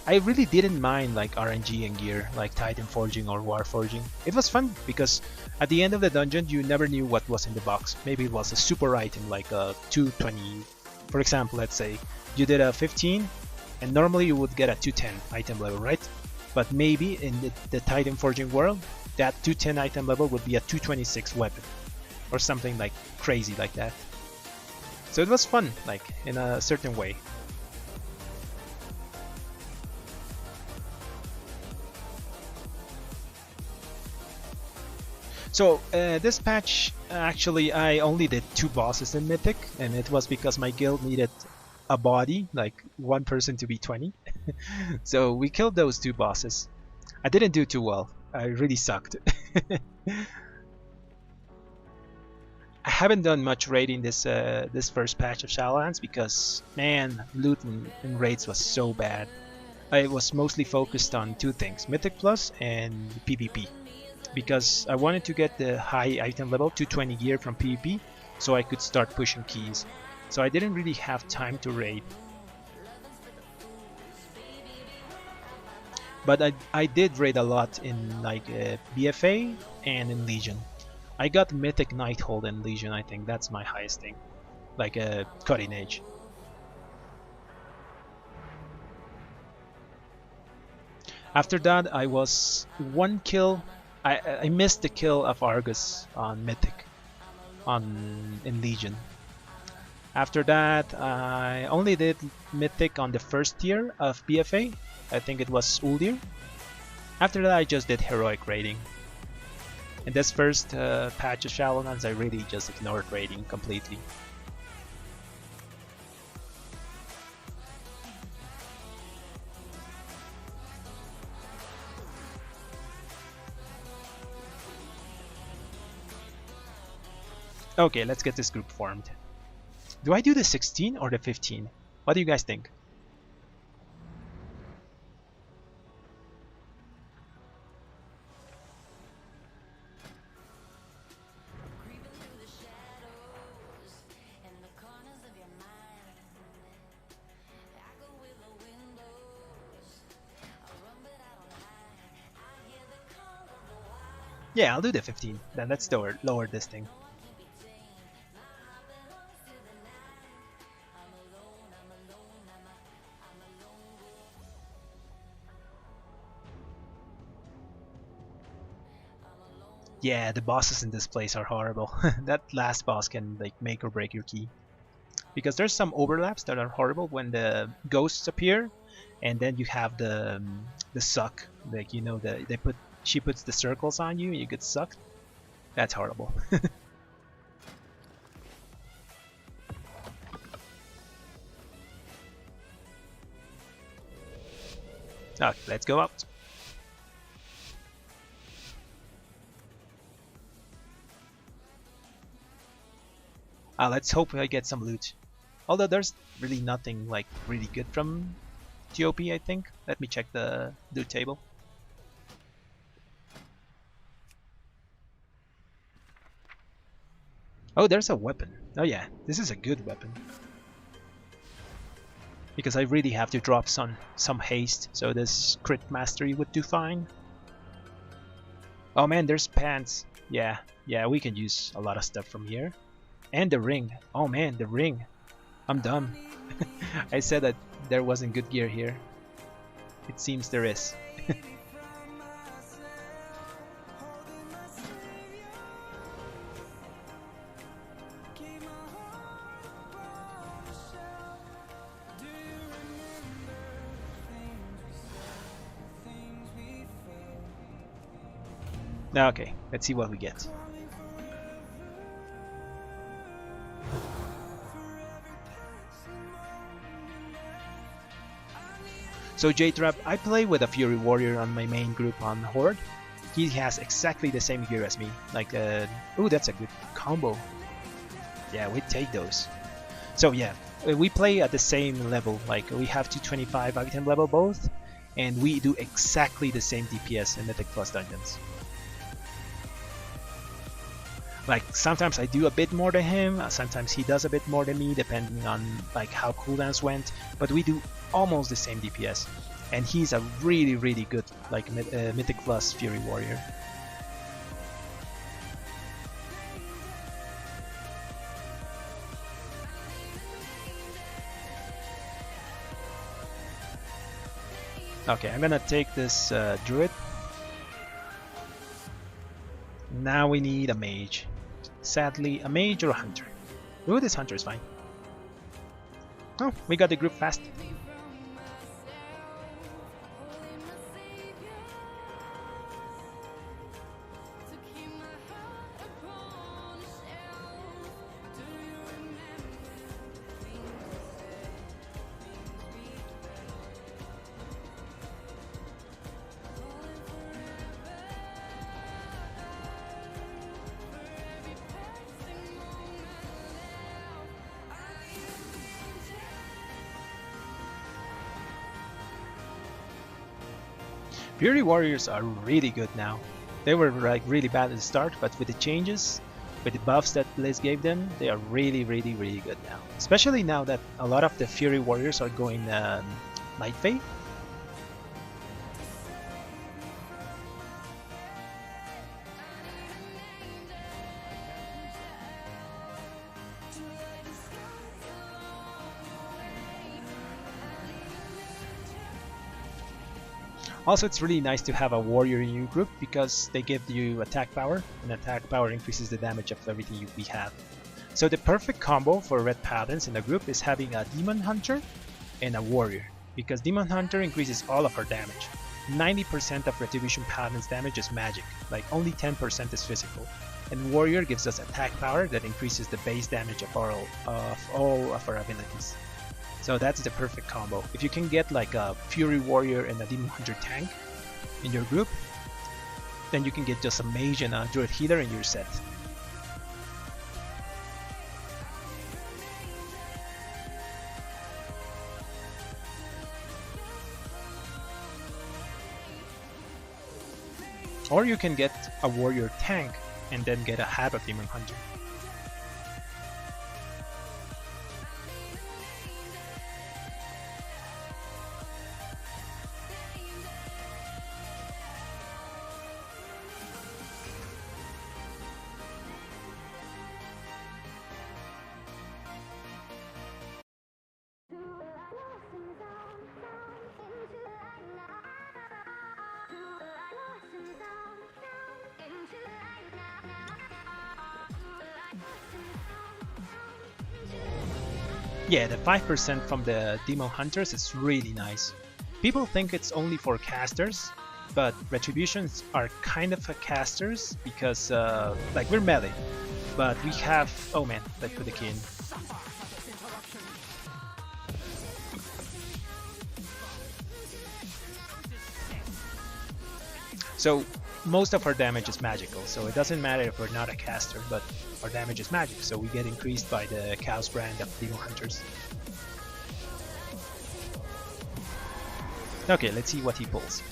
I really didn't mind like RNG and gear, like Titan Forging or War Forging. It was fun because at the end of the dungeon you never knew what was in the box. Maybe it was a super item like a 220. For example, let's say you did a 15 and normally you would get a 210 item level, right? But maybe in the Titan Forging world, that 210 item level would be a 226 weapon or something like crazy like that. So it was fun, like in a certain way. So this patch, actually I only did 2 bosses in Mythic, and it was because my guild needed a body, like one person to be 20. So we killed those 2 bosses. I didn't do too well. I really sucked. I haven't done much raiding this this first patch of Shadowlands because, man, loot and raids was so bad. I was mostly focused on 2 things, Mythic Plus and PvP. Because I wanted to get the high item level 220 gear from PvP so I could start pushing keys. So I didn't really have time to raid. But I did raid a lot in like BFA and in Legion. I got Mythic Nighthold in Legion, I think that's my highest thing. Like a cutting edge. After that I was 1 kill. I missed the kill of Argus on Mythic, in Legion. After that, I only did Mythic on the first tier of BFA. I think it was Uldir. After that, I just did Heroic raiding. In this first patch of Shadowlands, I really just ignored raiding completely. Okay, let's get this group formed. Do I do the 16 or the 15? What do you guys think? Yeah, I'll do the 15. Then let's lower this thing. Yeah, the bosses in this place are horrible. That last boss can like make or break your key. Because there's some overlaps that are horrible when the ghosts appear, and then you have the suck. Like, you know, she puts the circles on you and you get sucked. That's horrible. Okay, let's go out. Let's hope I get some loot. Although there's really nothing like really good from TOP, I think. Let me check the loot table. Oh, there's a weapon. Oh yeah, this is a good weapon. Because I really have to drop some haste, so this crit mastery would do fine. Oh man, there's pants. Yeah, we can use a lot of stuff from here. And the ring. Oh man, the ring. I'm dumb. I said that there wasn't good gear here. It seems there is. Okay, let's see what we get. So J-Trap, I play with a Fury Warrior on my main group on Horde. He has exactly the same gear as me. Like, ooh, that's a good combo. Yeah, we take those. So yeah, we play at the same level. Like we have 225 item level both, and we do exactly the same DPS in Mythic Plus dungeons. Like sometimes I do a bit more than him, sometimes he does a bit more than me, depending on like how cooldowns went. But we do almost the same DPS, and he's a really good like Mythic Plus Fury Warrior. Okay, I'm gonna take this druid. Now we need a mage. Sadly, a mage or a hunter. Ooh, this hunter is fine. Oh, we got the group fast. Fury Warriors are really good now. They were like really bad at the start, but with the changes, with the buffs that Blizz gave them, they are really good now. Especially now that a lot of the Fury Warriors are going Night Fae. Also, it's really nice to have a warrior in your group because they give you attack power, and attack power increases the damage of everything we have. So the perfect combo for Red Paladins in a group is having a Demon Hunter and a Warrior, because Demon Hunter increases all of our damage. 90% of Retribution Paladin's damage is magic, like only 10% is physical. And Warrior gives us attack power that increases the base damage of all of our abilities. So that's the perfect combo. If you can get like a Fury Warrior and a Demon Hunter tank in your group, then you can get just a mage and a druid healer and you're set. Or you can get a warrior tank and then get a half of Demon Hunter. Yeah, the 5% from the Demon Hunters is really nice. People think it's only for casters, but Retributions are kind of a casters because like we're melee, but we have, oh man, let's put the key in. So most of our damage is magical, so it doesn't matter if we're not a caster, but our damage is magic, so we get increased by the Chaos brand of Demon Hunters. Okay, let's see what he pulls.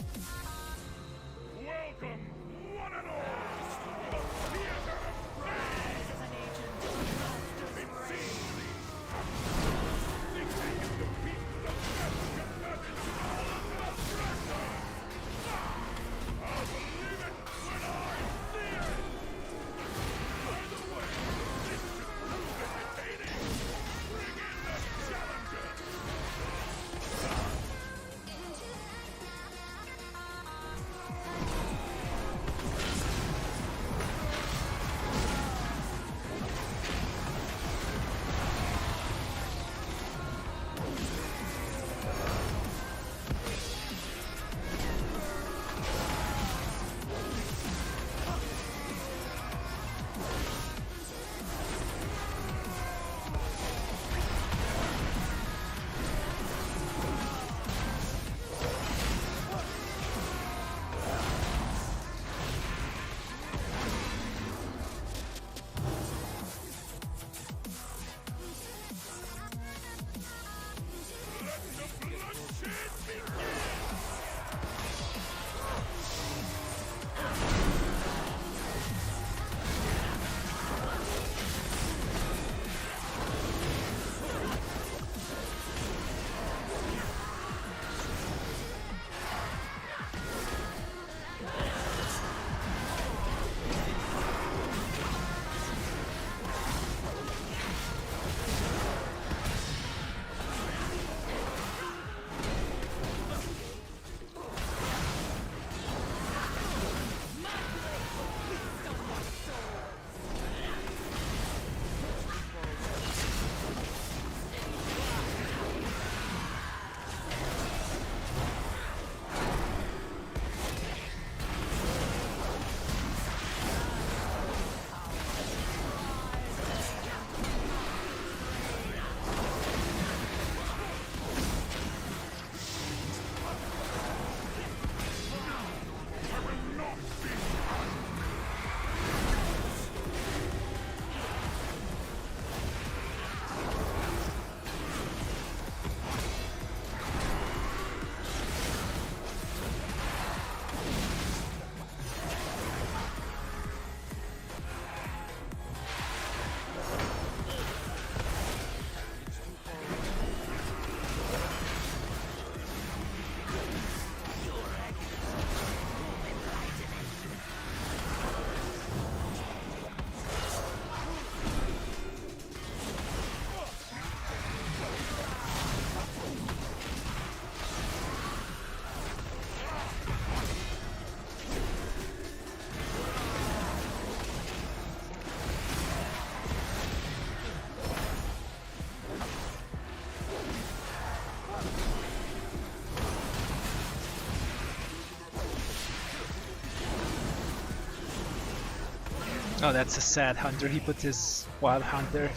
Oh, that's a sad hunter. He put his wild hunter.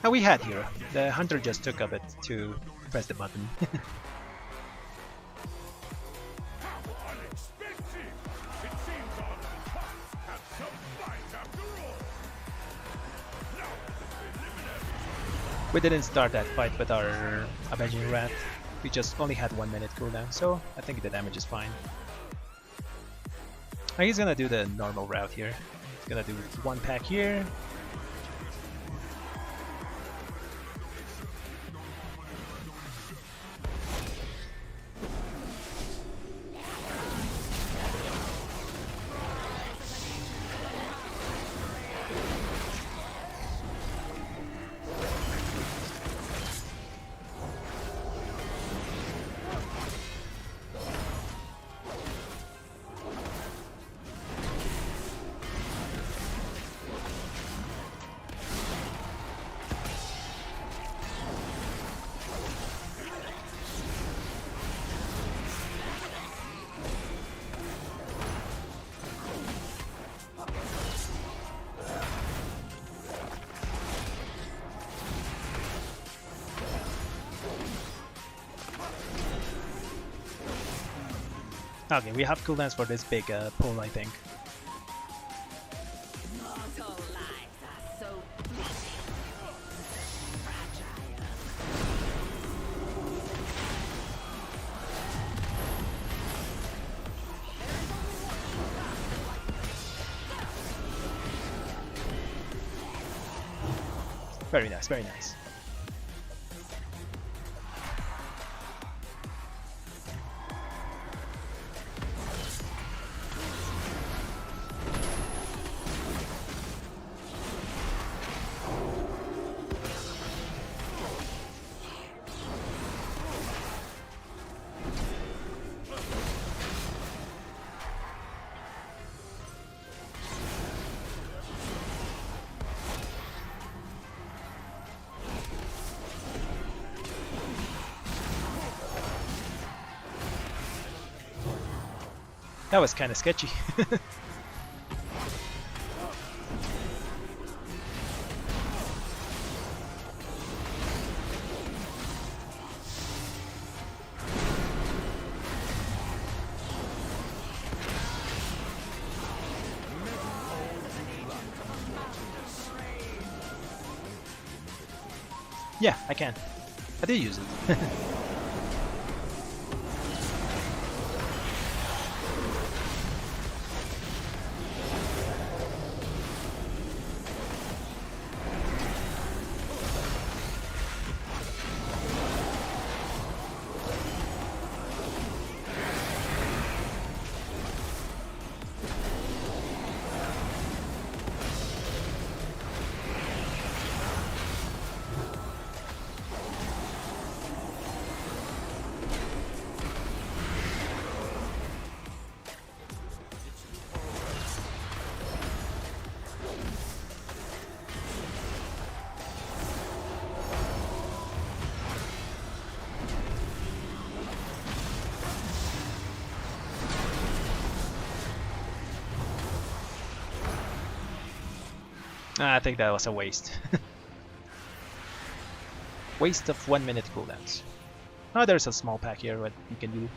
Oh, we had hero. The hunter just took a bit to press the button. We didn't start that fight with our Avenging Rat. We just only had 1 minute cooldown, so I think the damage is fine. He's gonna do the normal route here. He's gonna do 1 pack here. Okay, we have cooldowns for this big pull, I think. Mortal lives are so Very nice, very nice. That was kind of sketchy. Yeah, I can. I did use it. I think that was a waste. Waste of 1 minute cooldowns. Oh, there's a small pack here, what you can do.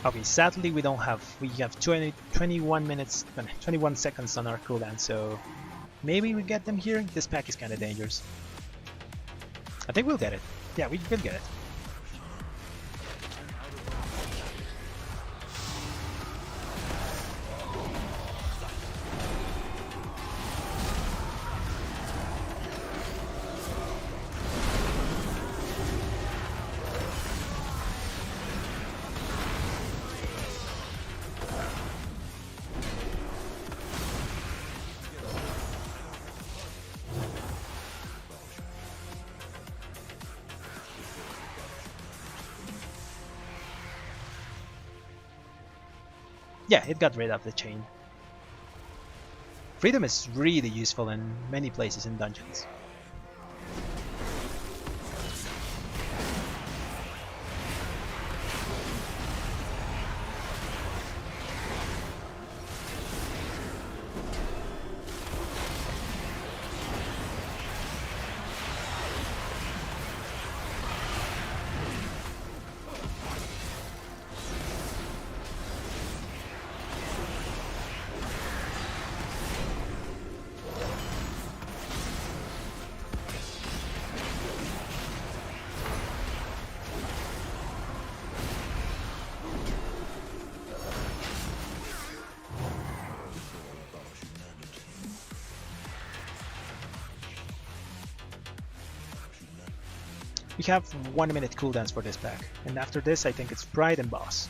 Okay, sadly we have 21 minutes, 21 seconds on our cooldown, so maybe we get them here. This pack is kind of dangerous. I think we'll get it. Yeah, we will get it. Yeah, it got rid of the chain. Freedom is really useful in many places in dungeons. We have 1 minute cooldowns for this pack, and after this I think it's Pride and Boss.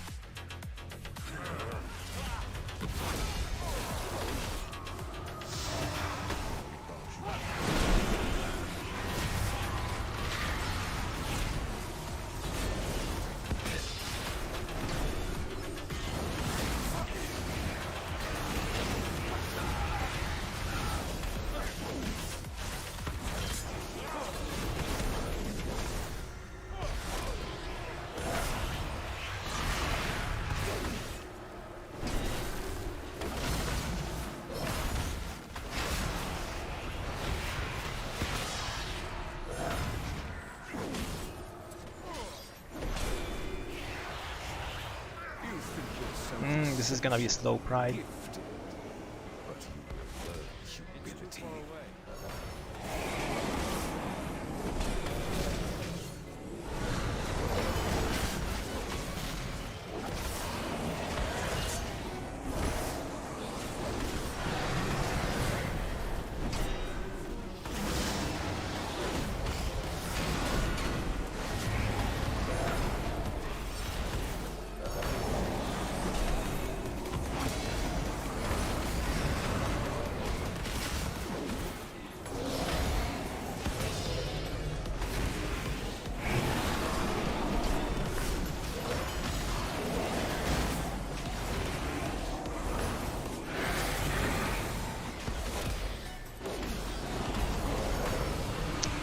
This is gonna be a slow Pride.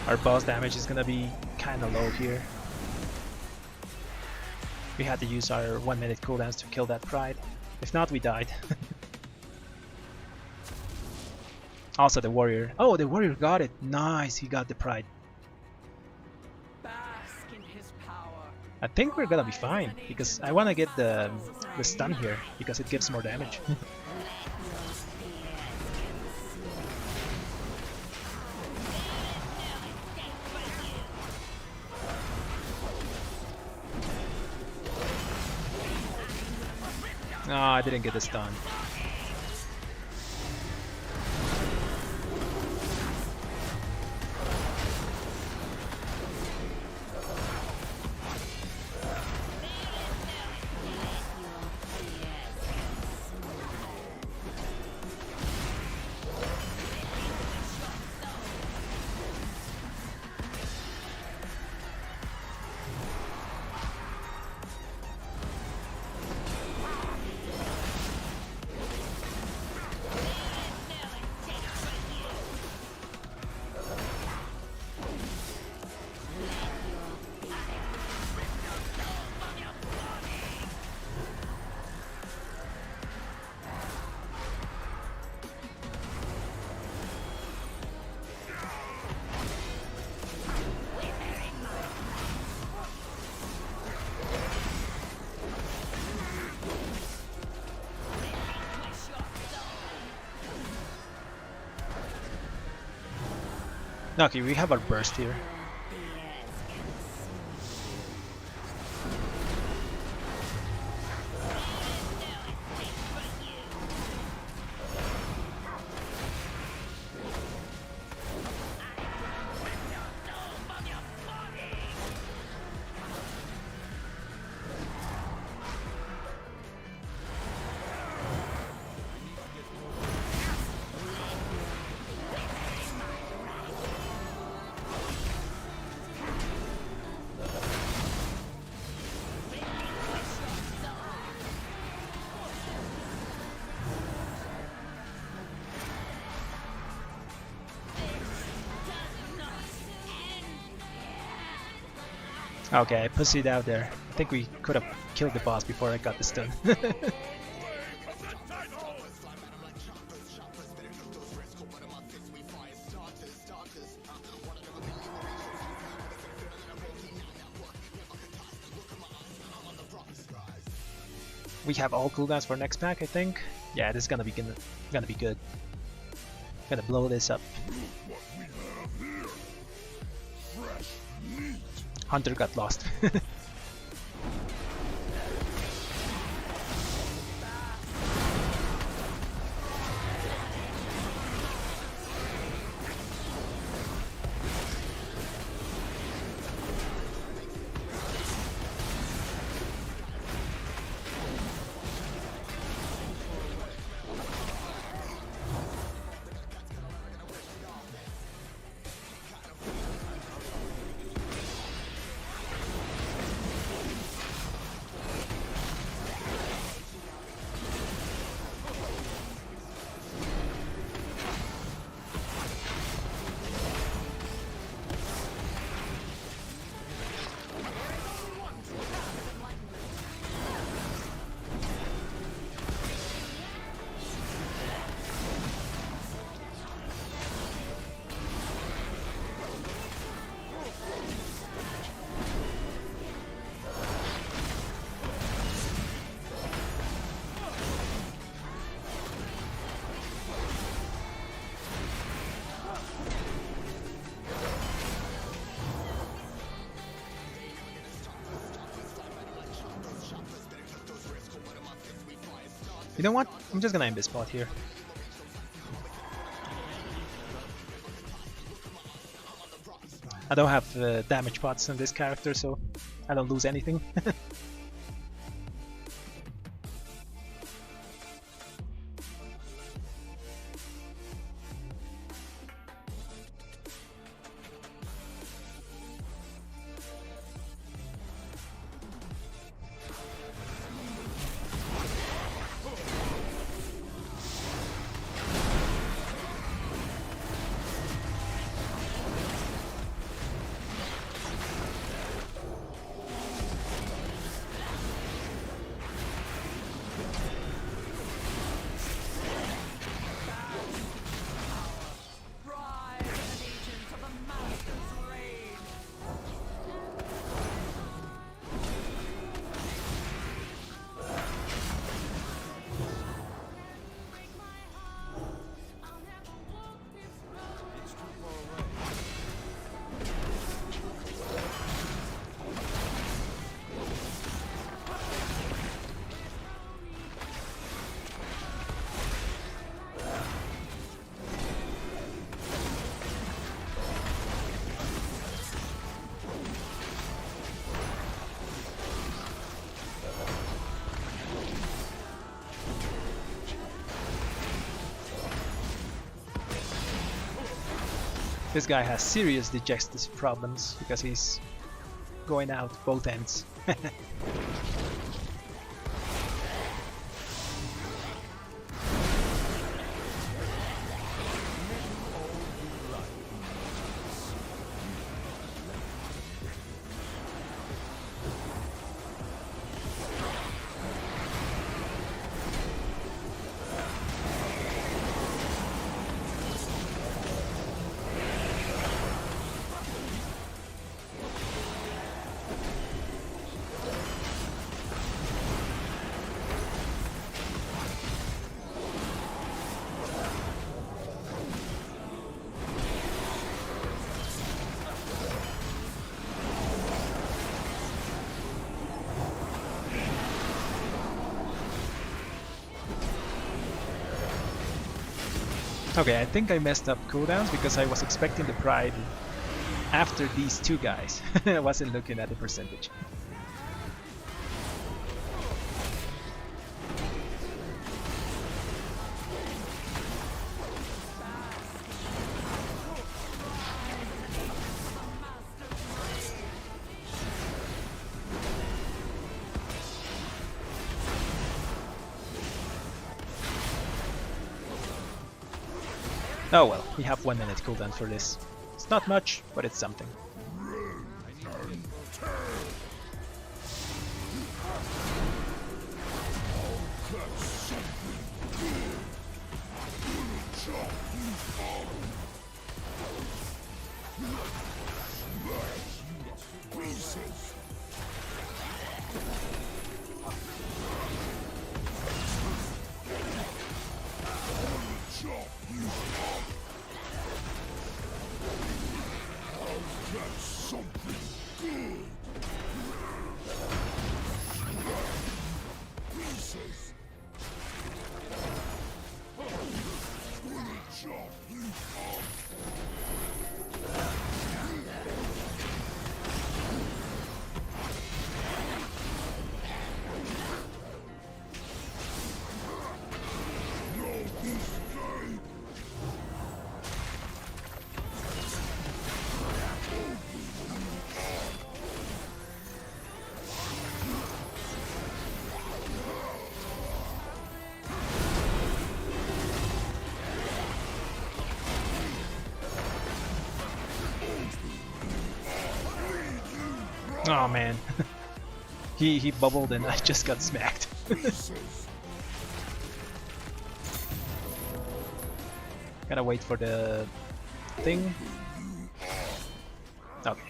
Our boss damage is gonna be kinda low here. We had to use our 1 minute cooldowns to kill that Pride. If not, we died. Also the warrior. Oh, the warrior got it. Nice, he got the Pride. Bask in his power. I think we're gonna be fine because I wanna get the stun here because it gives more damage. No, I didn't get the stun. Okay, we have our burst here. Okay, I pussied out there. I think we could have killed the boss before I got the stun. We have all cooldowns for next pack, I think. Yeah, this is gonna be good. Gonna blow this up. Hunter got lost. You know what? I'm just gonna end this spot here. I don't have damage pots on this character, so I don't lose anything. Rise, legions of the Master's reign. This guy has serious digestive problems because he's going out both ends. Okay, I think I messed up cooldowns because I was expecting the Pride after these two guys. I wasn't looking at the percentage. Oh well, we have 1 minute cooldown for this. It's not much, but it's something. Turn. Oh man. He bubbled and I just got smacked. Gotta wait for the thing. Okay.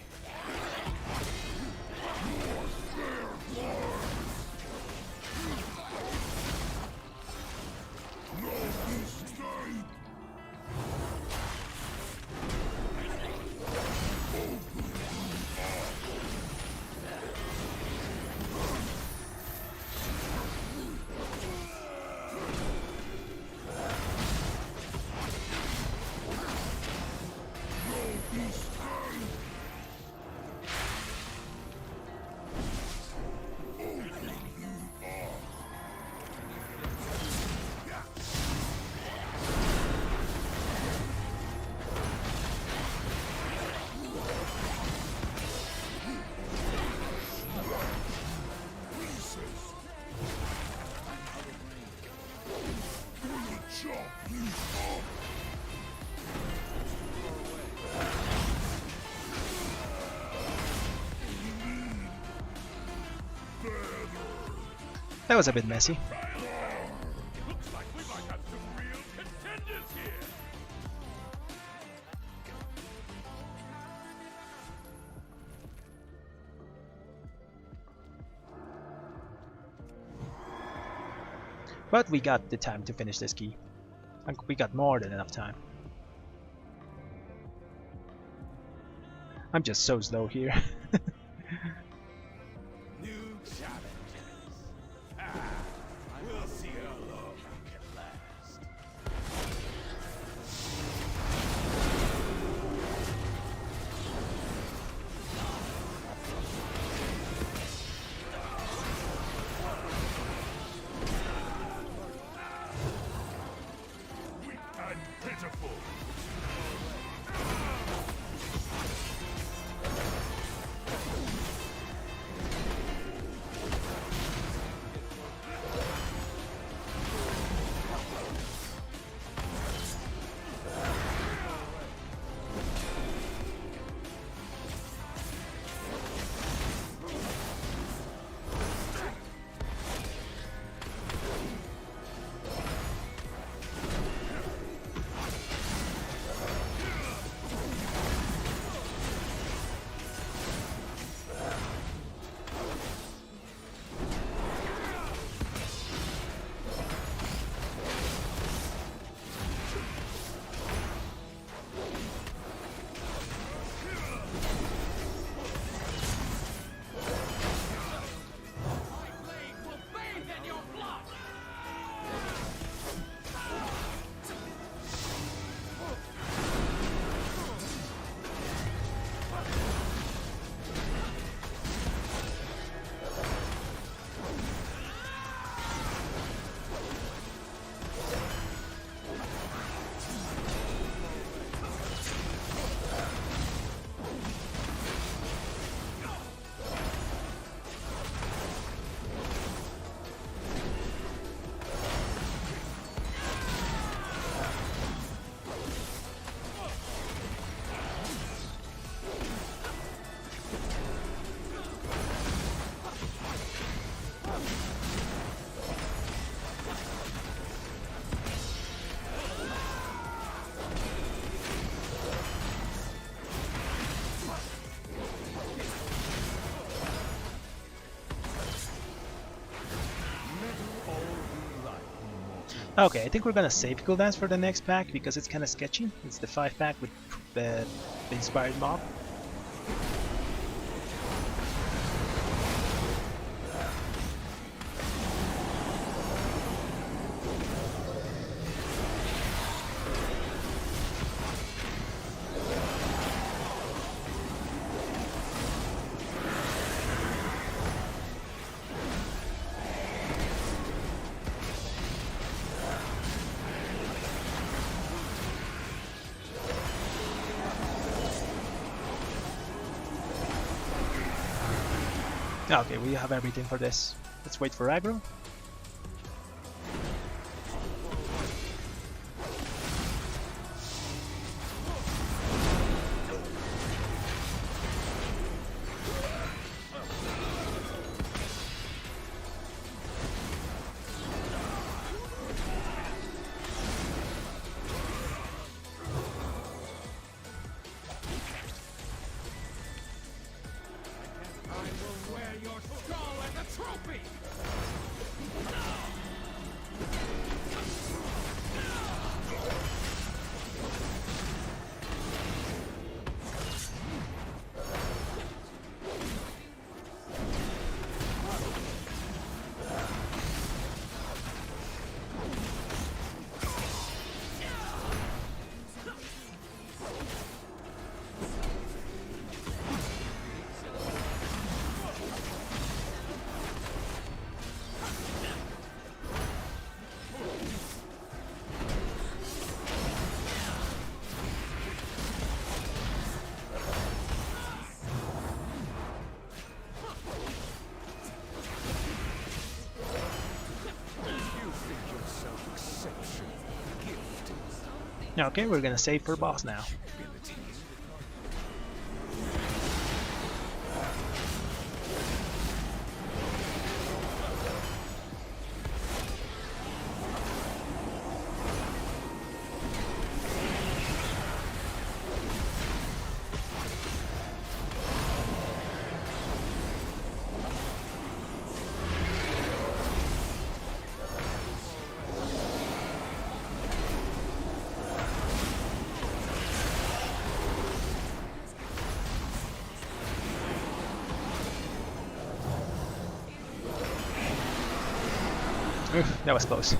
That was a bit messy. Looks like we might have some real contenders here. But we got the time to finish this key. We got more than enough time. I'm just so slow here. New challenges. We'll see how long we can last. Weak and pitiful. Lightblade will bathe in your blood! Okay, I think we're gonna save cooldowns for the next pack because it's kind of sketchy. It's the 5-pack with the inspired mob. Okay, we have everything for this. Let's wait for aggro. Okay, we're gonna save for boss now. Oof, that was close.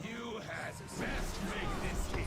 You had best make this interesting.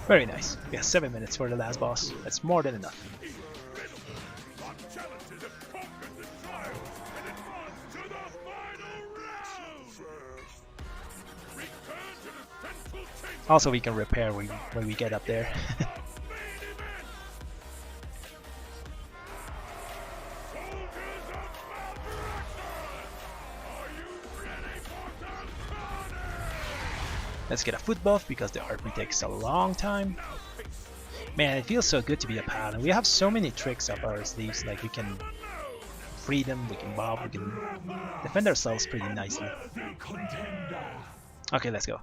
Very nice. We have 7 minutes for the last boss. That's more than enough. Also, we can repair when we get up there. Let's get a foot buff because the RP takes a long time. Man, it feels so good to be a paladin. We have so many tricks up our sleeves, like we can free them, we can bob, we can defend ourselves pretty nicely. Okay, let's go.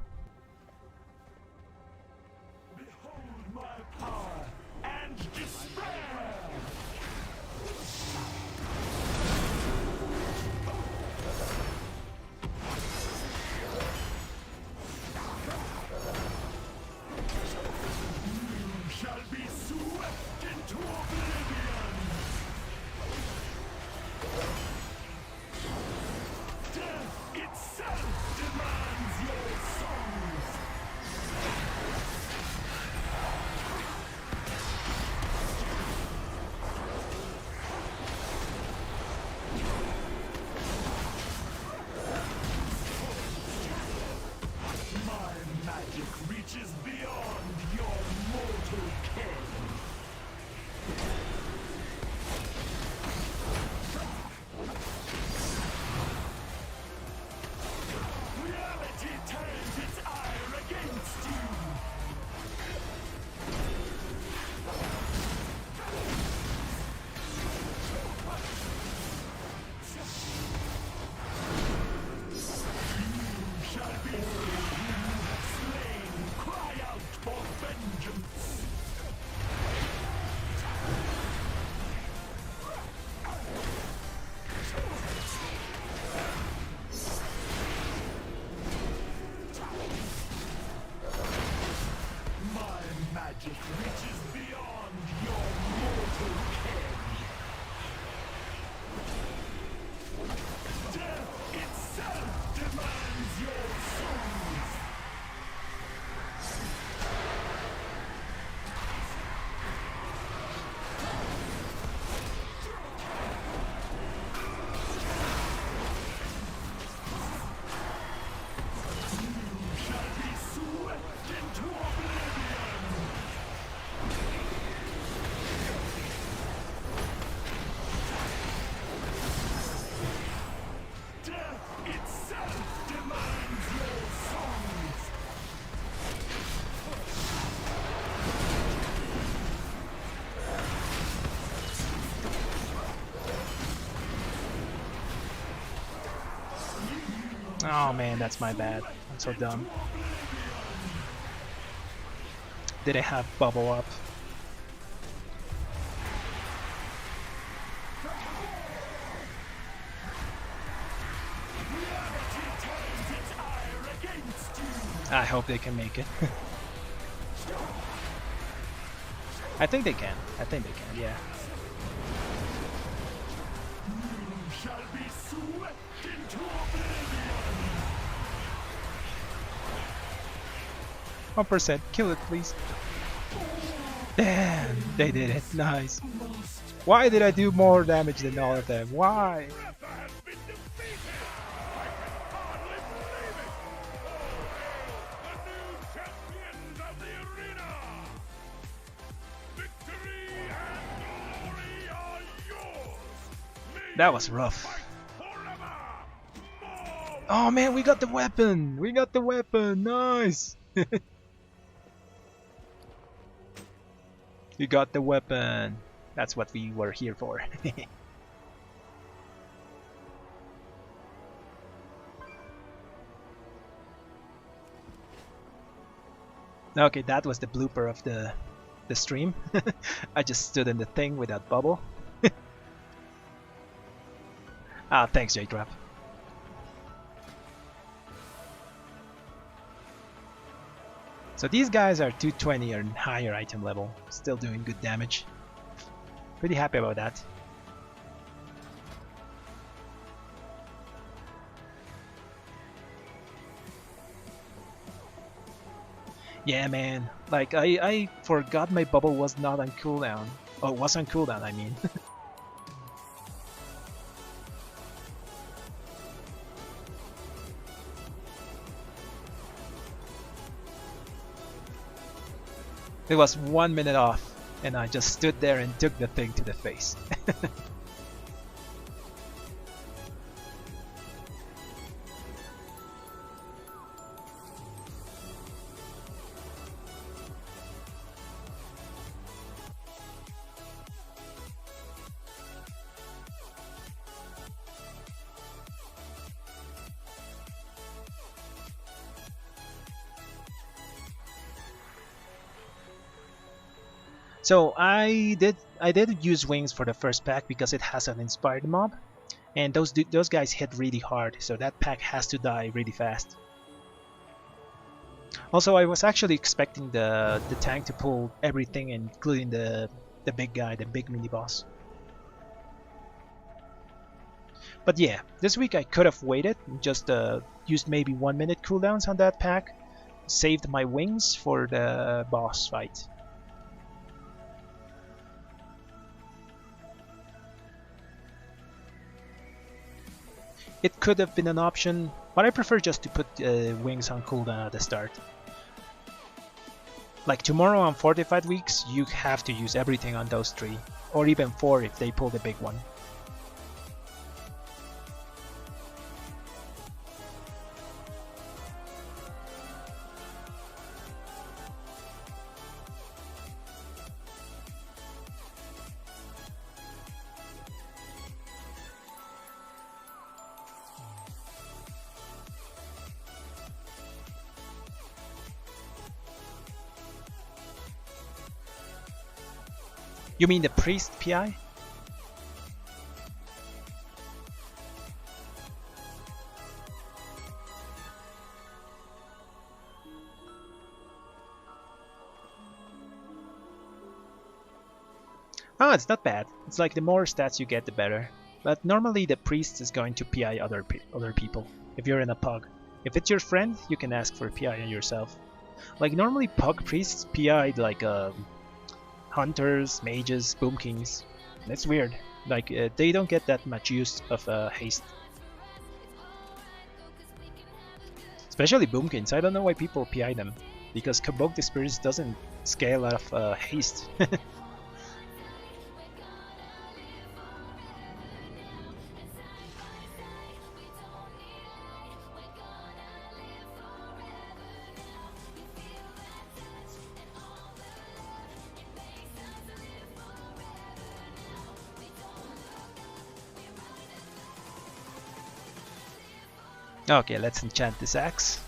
Oh man, that's my bad. I'm so dumb. Did I have bubble up? I hope they can make it. I think they can. I think they can, yeah. Shall be swept into oblivion. 1%. Kill it, please. Damn, they did it. Nice. Why did I do more damage than all of them? Why? That was rough. Oh man, we got the weapon! We got the weapon! Nice! We got the weapon. That's what we were here for. Okay, that was the blooper of the stream. I just stood in the thing without bubble. Ah, thanks, J-Trap. So these guys are 220 or higher item level, still doing good damage. Pretty happy about that. Yeah, man. Like I forgot my bubble was not on cooldown. Oh, it was on cooldown, I mean. It was 1 minute off, and I just stood there and took the thing to the face. So I did use wings for the first pack because it has an inspired mob, and those guys hit really hard, so that pack has to die really fast. Also, I was actually expecting the tank to pull everything, including the big guy, the big mini boss. But yeah, this week I could have waited, just used maybe 1 minute cooldowns on that pack, saved my wings for the boss fight. It could have been an option, but I prefer just to put wings on cooldown at the start. Like tomorrow on Fortified Weeks, you have to use everything on those 3, or even 4 if they pull the big one. You mean the priest PI? Oh, it's not bad. It's like the more stats you get, the better. But normally the priest is going to PI other people, if you're in a pug. If it's your friend, you can ask for PI yourself. Like normally pug priests PI'd like hunters, mages, boom kings. That's weird. Like they don't get that much use of haste. Especially boom kings. I don't know why people PI them, because Convoke the Spirits doesn't scale out of haste. Okay, let's enchant this axe.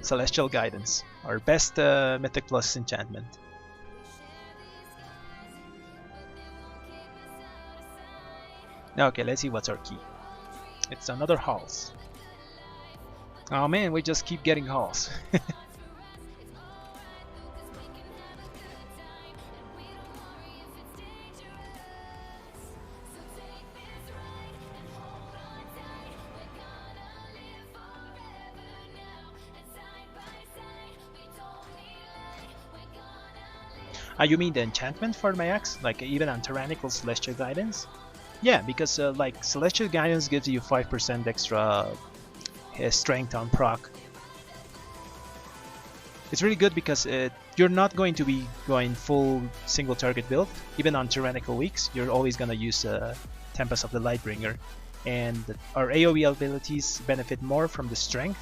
Celestial Guidance, our best Mythic Plus enchantment. Okay, let's see what's our key. It's another halls. Oh man, we just keep getting halls. You mean the enchantment for my axe? Like even on Tyrannical Celestial Guidance? Yeah, because like Celestial Guidance gives you 5% extra strength on proc. It's really good because you're not going to be going full single target build. Even on Tyrannical weeks, you're always going to use Tempest of the Lightbringer. And our AoE abilities benefit more from the strength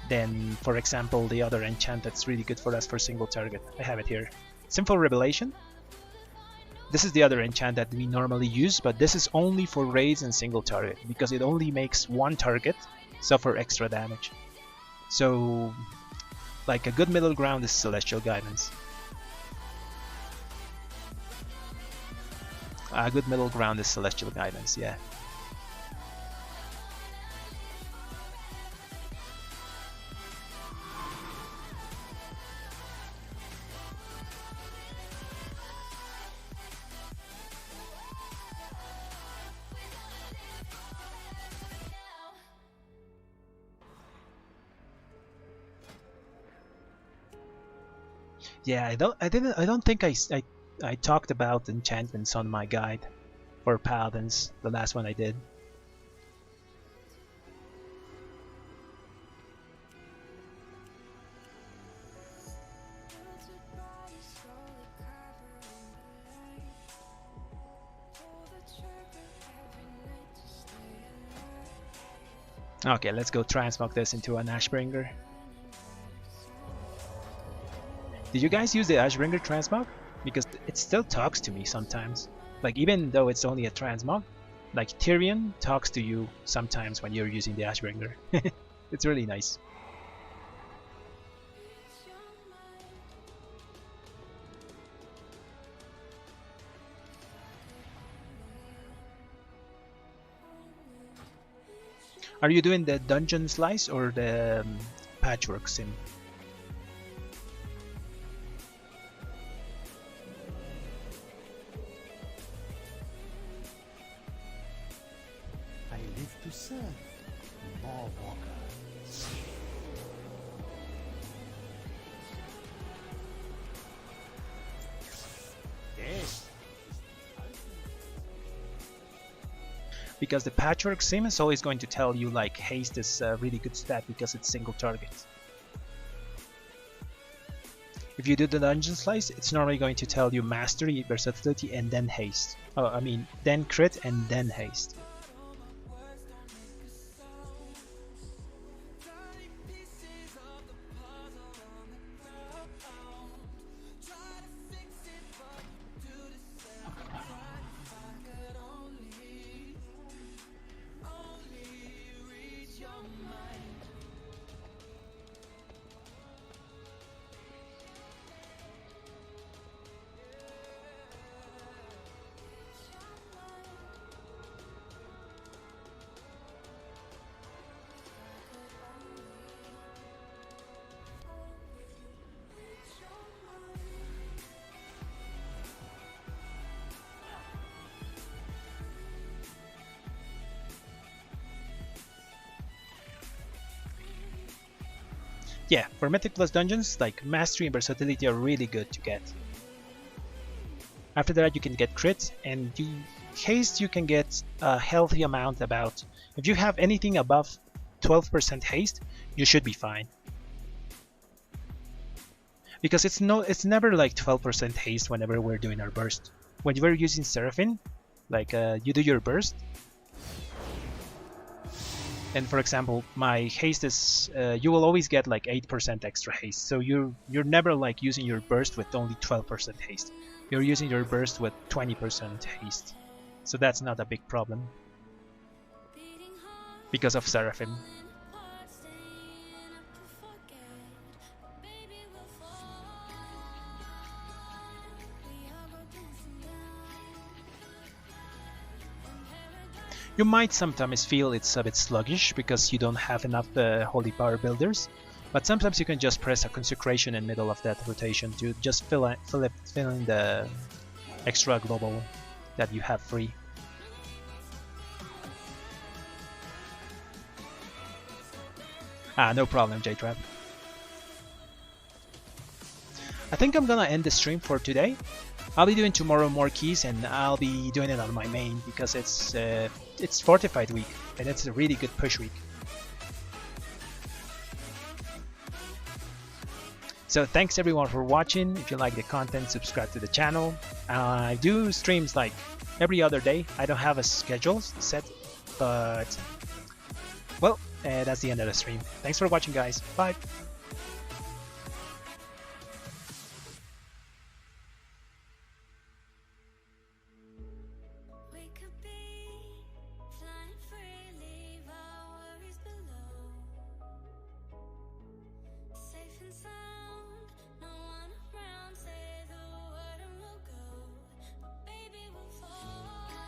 than, for example, the other enchant that's really good for us for single target. I have it here. Sinful Revelation. This is the other enchant that we normally use, but this is only for raids and single target because it only makes one target suffer extra damage. So, like a good middle ground is Celestial Guidance. A good middle ground is Celestial Guidance, yeah. Yeah, I don't think I talked about enchantments on my guide for paladins, the last one I did. Okay, let's go transmog this into an Ashbringer. Did you guys use the Ashbringer transmog? Because it still talks to me sometimes. Like even though it's only a transmog, like Tyrion talks to you sometimes when you're using the Ashbringer. It's really nice. Are you doing the dungeon slice or the patchwork sim? To serve, more walker. Yes. Because the patchwork sim is always going to tell you like haste is a really good stat because it's single target. If you do the dungeon slice, it's normally going to tell you mastery, versatility, and then haste. Oh, I mean, then crit and then haste. Yeah, for Mythic Plus dungeons, like Mastery and Versatility are really good to get. After that you can get crit, and haste you can get a healthy amount about... If you have anything above 12% haste, you should be fine. Because it's never like 12% haste whenever we're doing our burst. When we're using Seraphine, like you do your burst, And for example, my haste is you will always get like 8% extra haste. So you're never like using your burst with only 12% haste. You're using your burst with 20% haste. So that's not a big problem because of Seraphim. You might sometimes feel it's a bit sluggish because you don't have enough holy power builders, but sometimes you can just press a consecration in the middle of that rotation to just fill in the extra global that you have free. No problem, J-Trap. I think I'm gonna end the stream for today. I'll be doing tomorrow more keys, and I'll be doing it on my main because it's fortified week and it's a really good push week. So thanks everyone for watching. If you like the content, subscribe to the channel. I do streams like every other day. I don't have a schedule set, but well, that's the end of the stream. Thanks for watching, guys. Bye.